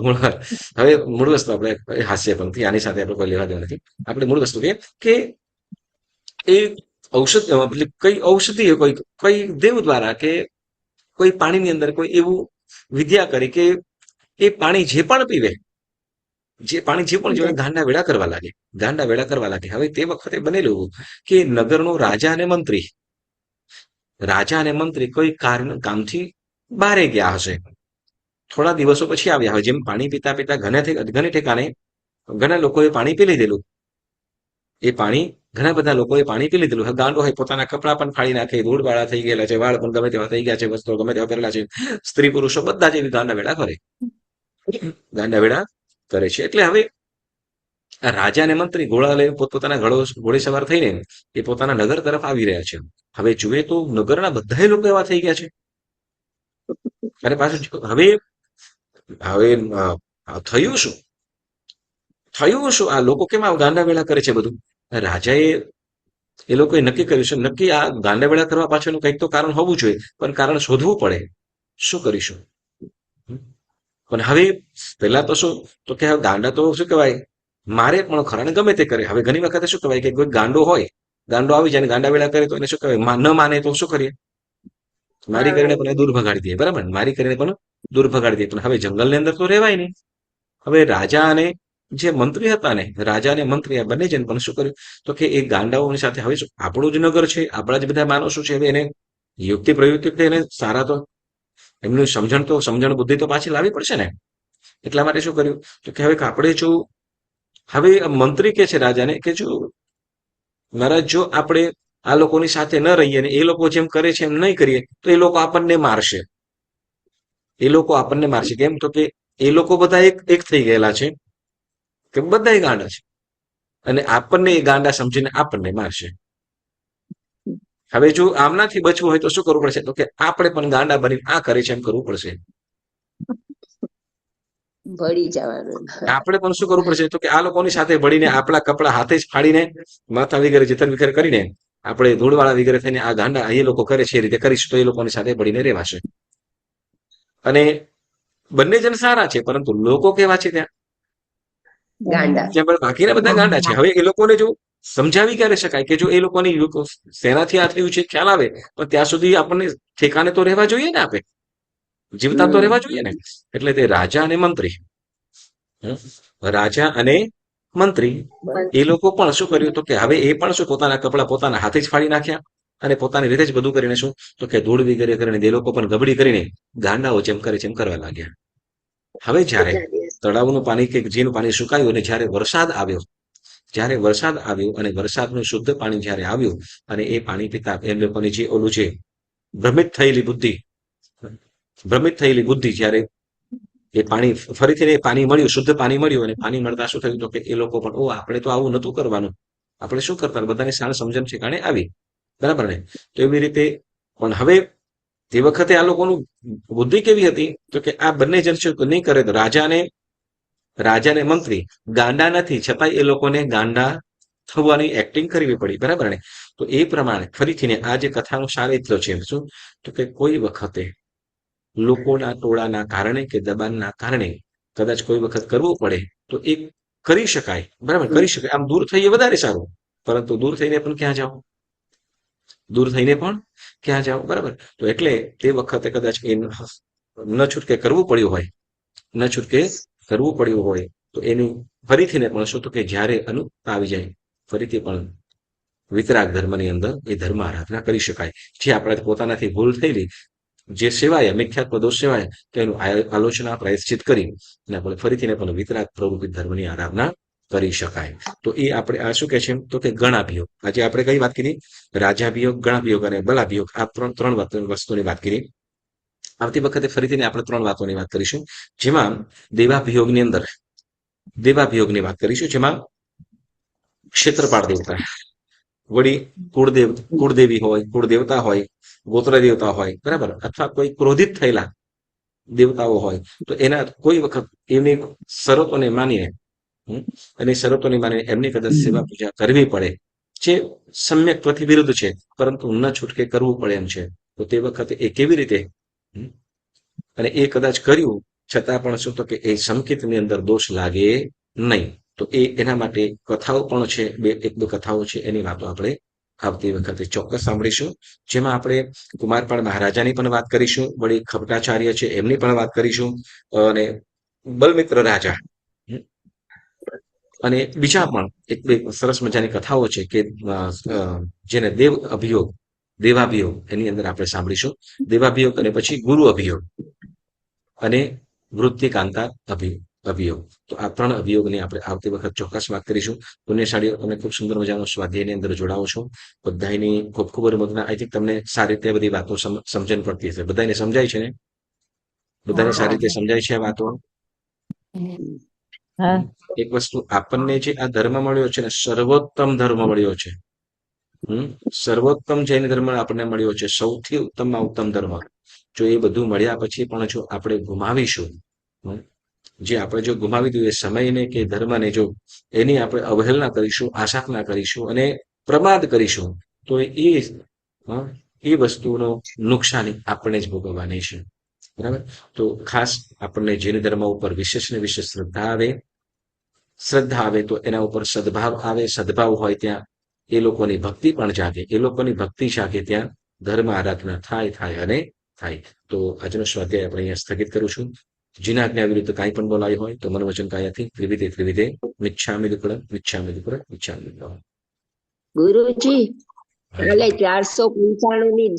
હવે મૂળ વસ્તુ આપણે હાસ્ય પંક્તિ, આની સાથે આપણે કોઈ લેવા દેવા નથી. આપણે મૂળ વસ્તુ કે એ ઔષધ એટલે કઈ ઔષધિ કોઈ કઈ દેવ દ્વારા કે કોઈ પાણીની અંદર કોઈ એવું વિદ્યા કરી કે એ પાણી જે પણ પીવે, જે પાણી જે પણ જોડે ગાંડા વેડા કરવા લાગે, ગાંડા વેડા કરવા લાગે. હવે તે વખતે બનેલું કે નગરનો રાજા અને મંત્રી કોઈ કામથી બારે ગયા હશે, થોડા દિવસો પછી આવ્યા હોય. જેમ પાણી પીતા પીતા ઘણે ઠેકાણે ઘણા લોકોએ પાણી પી લીધેલું, એ પાણી ઘણા બધા લોકોએ પાણી પી લીધેલું. ગાંડો હોય પોતાના કપડાં પણ ફાડી નાખે, ધૂળવાળા થઈ ગયેલા છે, વાળ પણ ગમે તેવા થઈ ગયા છે, વસ્ત્રો ગમે તેવા કરેલા છે, સ્ત્રી પુરુષો બધા જ એવી ગાંડા વેડા કરે, ગાંડા વેડા કરે છે. એટલે હવે આ રાજા અને મંત્રી ઘોડા લઈને પોતપોતાના ઘોડે સવાર થઈને એ પોતાના નગર તરફ આવી રહ્યા છે. હવે જુએ તો નગરના બધા લોકો એવા થઈ ગયા છે. અને પાછું હવે હવે થયું શું, થયું શું, આ લોકો કેમ આ ગાંડા વેડા કરે છે બધું. રાજાએ એ લોકોએ નક્કી કર્યું છે, નક્કી આ ગાંડા વેડા કરવા પાછળનું કંઈક તો કારણ હોવું જોઈએ, પણ કારણ શોધવું પડે. શું કરીશું? પણ હવે પહેલા તો શું તો કે ગાંડા તો શું કહેવાય મારે પણ ખરા ને ગમે તે કરે. હવે ઘણી વખતે શું કહેવાય કે કોઈ ગાંડો હોય, ગાંડો આવી જાય ને ગાંડા વેડા કરે તો એને શું કહેવાય, ન માને તો શું કરીએ, મારી કરીને પણ દૂર ભગાડી દઈએ, બરાબર, મારી કરીને પણ દૂર ભગાડી દઈએ. પણ હવે જંગલની અંદર તો રહેવાય નહીં. હવે રાજા અને જે મંત્રી હતા ને, રાજા અને મંત્રી આ બંને જણ પણ શું કર્યું તો કે એ ગાંડાઓની સાથે હવે આપણું જ નગર છે, આપણા જ બધા માણસો છે, હવે એને યુક્તિ પ્રયુક્તિ એને સારા તો એમનું સમજણ બુદ્ધિ તો પાછી લાવવી પડશે ને. એટલા માટે શું કર્યું તો કે હવે આપણે જો હવે મંત્રી કે છે રાજાને કે જો મહારાજ જો આપણે આ લોકોની સાથે ન રહીએ ને એ લોકો જેમ કરે છે એમ નહીં કરીએ તો એ લોકો આપણને મારશે, એ લોકો આપણને મારશે. કેમ તો કે એ લોકો બધા એક થઈ ગયેલા છે કે બધા ગાંડા છે અને આપણને એ ગાંડા સમજીને આપણને મારશે. હવે જો આમનાથી બચવું હોય તો શું કરવું પડશે તો કે આપણે પણ ગાંડા બની આ કરે છે એમ કરવું પડશે. ભળી જવાનું. આપણે પણ શું કરવું પડશે તો કે આ લોકોની સાથે ભળીને આપણા કપડા હાથે જ ફાડીને માથા વગેરે જતન વિખેર કરીને આપણે ધૂળવાળા વગેરે થઈને આ ગાંડા એ લોકો કરે છે એ રીતે કરીશું તો એ લોકોની સાથે ભળીને રહેવાશે. અને બંને જણ સારા છે પરંતુ લોકો કેવા છે ગાંડા. ત્યાં બાકીના બધા ગાંડા છે. હવે એ લોકોને જો સમજાવી ક્યારે શકાય કે જો એ લોકોની શેનાથી આ થયું છે ખ્યાલ આવે પણ ત્યાં સુધી આપણને ઠેકાણે તો રહેવા જોઈએ ને, આપણે જીવતા તો રહેવા જોઈએ ને. એટલે તે રાજા અને મંત્રી એ લોકો પણ શું કર્યું તો કે હવે એ પણ શું પોતાના કપડા પોતાના હાથે જ ફાડી નાખ્યા અને પોતાની રીતે જ બધું કરીને શું તો કે ધૂળ વગેરે કરીને એ લોકો પણ ગબડી કરીને ગાંડાઓ જેમ કરે છે એમ કરવા લાગ્યા. હવે જ્યારે તળાવનું પાણી કે જેનું પાણી સુકાયું અને જ્યારે વરસાદ આવ્યો અને વરસાદનું શુદ્ધ પાણી જ્યારે આવ્યું અને એ પાણી પીતા એ લોકોની જે ઓલું છે ભ્રમિત થયેલી બુદ્ધિ જ્યારે એ પાણી ફરીથી પાણી મળ્યું, શુદ્ધ પાણી મળ્યું અને પાણી મળતા શું થયું તો કે એ લોકો પણ આપણે તો આવું નતું કરવાનું, આપણે શું કરતા, બધાની સાણ સમજણ ઠેકાણે આવી, બરાબર ને. તો એવી રીતે પણ હવે તે વખતે આ લોકોનું બુદ્ધિ કેવી હતી તો કે આ બંને જણ શું નહીં કરે તો રાજાને મંત્રી ગાંડા નથી છતાં એ લોકોને ગાંડા થવાની એક્ટિંગ કરવી પડી, બરાબર ને. તો એ પ્રમાણે ફરીથી આ જે કથાનો સાર એટલો છે શું તો કે કોઈ વખતે લોકોના ટોળાના કારણે કે દબાણના કારણે કદાચ કોઈ વખત કરવું પડે તો એ કરી શકાય, બરાબર, કરી શકાય. આમ દૂર થઈએ વધારે સારું, પરંતુ દૂર થઈને પણ ક્યાં જાઓ, દૂર થઈને પણ ક્યાં જાઓ, બરાબર. તો એટલે તે વખતે કદાચ એ ન છૂટકે કરવું પડ્યું હોય, ન છૂટકે કરવું પડ્યું હોય તો એનું ફરીથી ને પણ શું, તો કે જ્યારે અનુકંપા આવી જાય ફરીથી પણ વિતરાગ ધર્મની અંદર એ ધર્મ આરાધના કરી શકાય. જે આપણે પોતાનાથી ભૂલ થયેલી, જે સેવાય મિથ્યાત્વ દોષ સેવાય, તેનું આલોચના પ્રાયશ્ચિત કરી અને આપણે ફરીથી ને પણ વિતરાગ પ્રવૃત્તિ ધર્મની આરાધના કરી શકાય. તો એ આપણે આ શું કે છે, તો કે ગણાભિયોગ. આજે આપણે કઈ વાત કરી? રાજાભિયોગ, ગણાભિયોગ અને બલાભિયોગ. આ ત્રણ વસ્તુની વાત કરી. આવતી વખતે ફરીથી આપણે 3 વાતોની વાત કરીશું, જેમાં દેવાભિયોગની અંદર દેવાભિયોગની વાત કરીશું, જેમાં ક્ષેત્રપાળ દેવતા, વળી કુળદેવી હોય, કુળદેવતા હોય, ગોત્ર દેવતા હોય, બરાબર, અથવા કોઈ ક્રોધિત થયેલા દેવતાઓ હોય, તો એના કોઈ વખત એની શરતોને માનીને અને શરતોને માનીને એમની કદાચ સેવા પૂજા કરવી પડે, જે સમ્યક્ત્વથી વિરુદ્ધ છે, પરંતુ ન છૂટકે કરવું પડે એમ છે, તો તે વખતે એ કેવી રીતે, અને એ કદાચ કર્યું છતાં પણ શું, તો કે એ સંકેતની અંદર દોષ લાગે નહીં. તો એના માટે કથાઓ પણ છે, એક બે કથાઓ છે, એની વાતો આપણે આવતી વખતે ચોક્કસ સાંભળીશું. જેમાં આપણે કુમારપાળ મહારાજાની પણ વાત કરીશું, વળી ખબટાચાર્ય છે એમની પણ વાત કરીશું, અને બલમિત્ર રાજા અને બીજા પણ એક બે સરસ મજાની કથાઓ છે કે જેને દેવાભિયોગ એની અંદર આપણે સાંભળીશું. દેવાભિયોગ અને પછી ગુરુ અભિયોગ અને વૃત્તિકાંતા અભિયોગ. તો આ 3 અભિયોગની આપણે આવતી વખત ચોક્કસ વાત કરીશું. પુણ્યશાળીઓ, તમે ખૂબ સુંદર મજાનો સ્વાધ્યાયની અંદર જોડાવો છો. બધાની ખૂબ ખૂબ અનુમોદના. આઈ થિંક તમને સારી રીતે બધી વાતો સમજણ પડતી હશે. બધાને સમજાય છે ને? બધાને સારી રીતે સમજાય છે આ વાતો? એક વસ્તુ, આપણને જે આ ધર્મ મળ્યો છે ને, સર્વોત્તમ ધર્મ મળ્યો છે. સર્વોત્તમ જૈન ધર્મ આપણને મળ્યો છે, સૌથી ઉત્તમમાં ઉત્તમ ધર્મ. જો એ બધું મળ્યા પછી પણ જો આપણે ગુમાવીશું, જે આપણે જો ગુમાવી દઈએ સમયને કે ધર્મને, જો એની આપણે અવહેલના કરીશું, આશાના કરીશું અને પ્રમાદ કરીશું, તો એ વસ્તુનો નુકસાની આપણે જ ભોગવવાની છે, બરાબર. તો ખાસ આપણને જૈન ધર્મ ઉપર વિશેષ ને વિશેષ શ્રદ્ધા આવે તો એના ઉપર સદભાવ આવે. સદભાવ હોય ત્યાં એ લોકોની ભક્તિ પણ જાગે, એ લોકોની ભક્તિ જાગે ત્યાં ધર્મ આરાધના થાય અને થાય. તો આજનો સ્વાધ્યાય આપણે અહીંયા સ્થગિત કરું છું. જીના આજ્ઞા વિરુદ્ધ કાંઈ પણ બોલાયું હોય તો મન વચન કાયાથી ત્રિવિધે મિચ્છામિ દુક્કડમ. ગુરુજી, કાલે 495 ની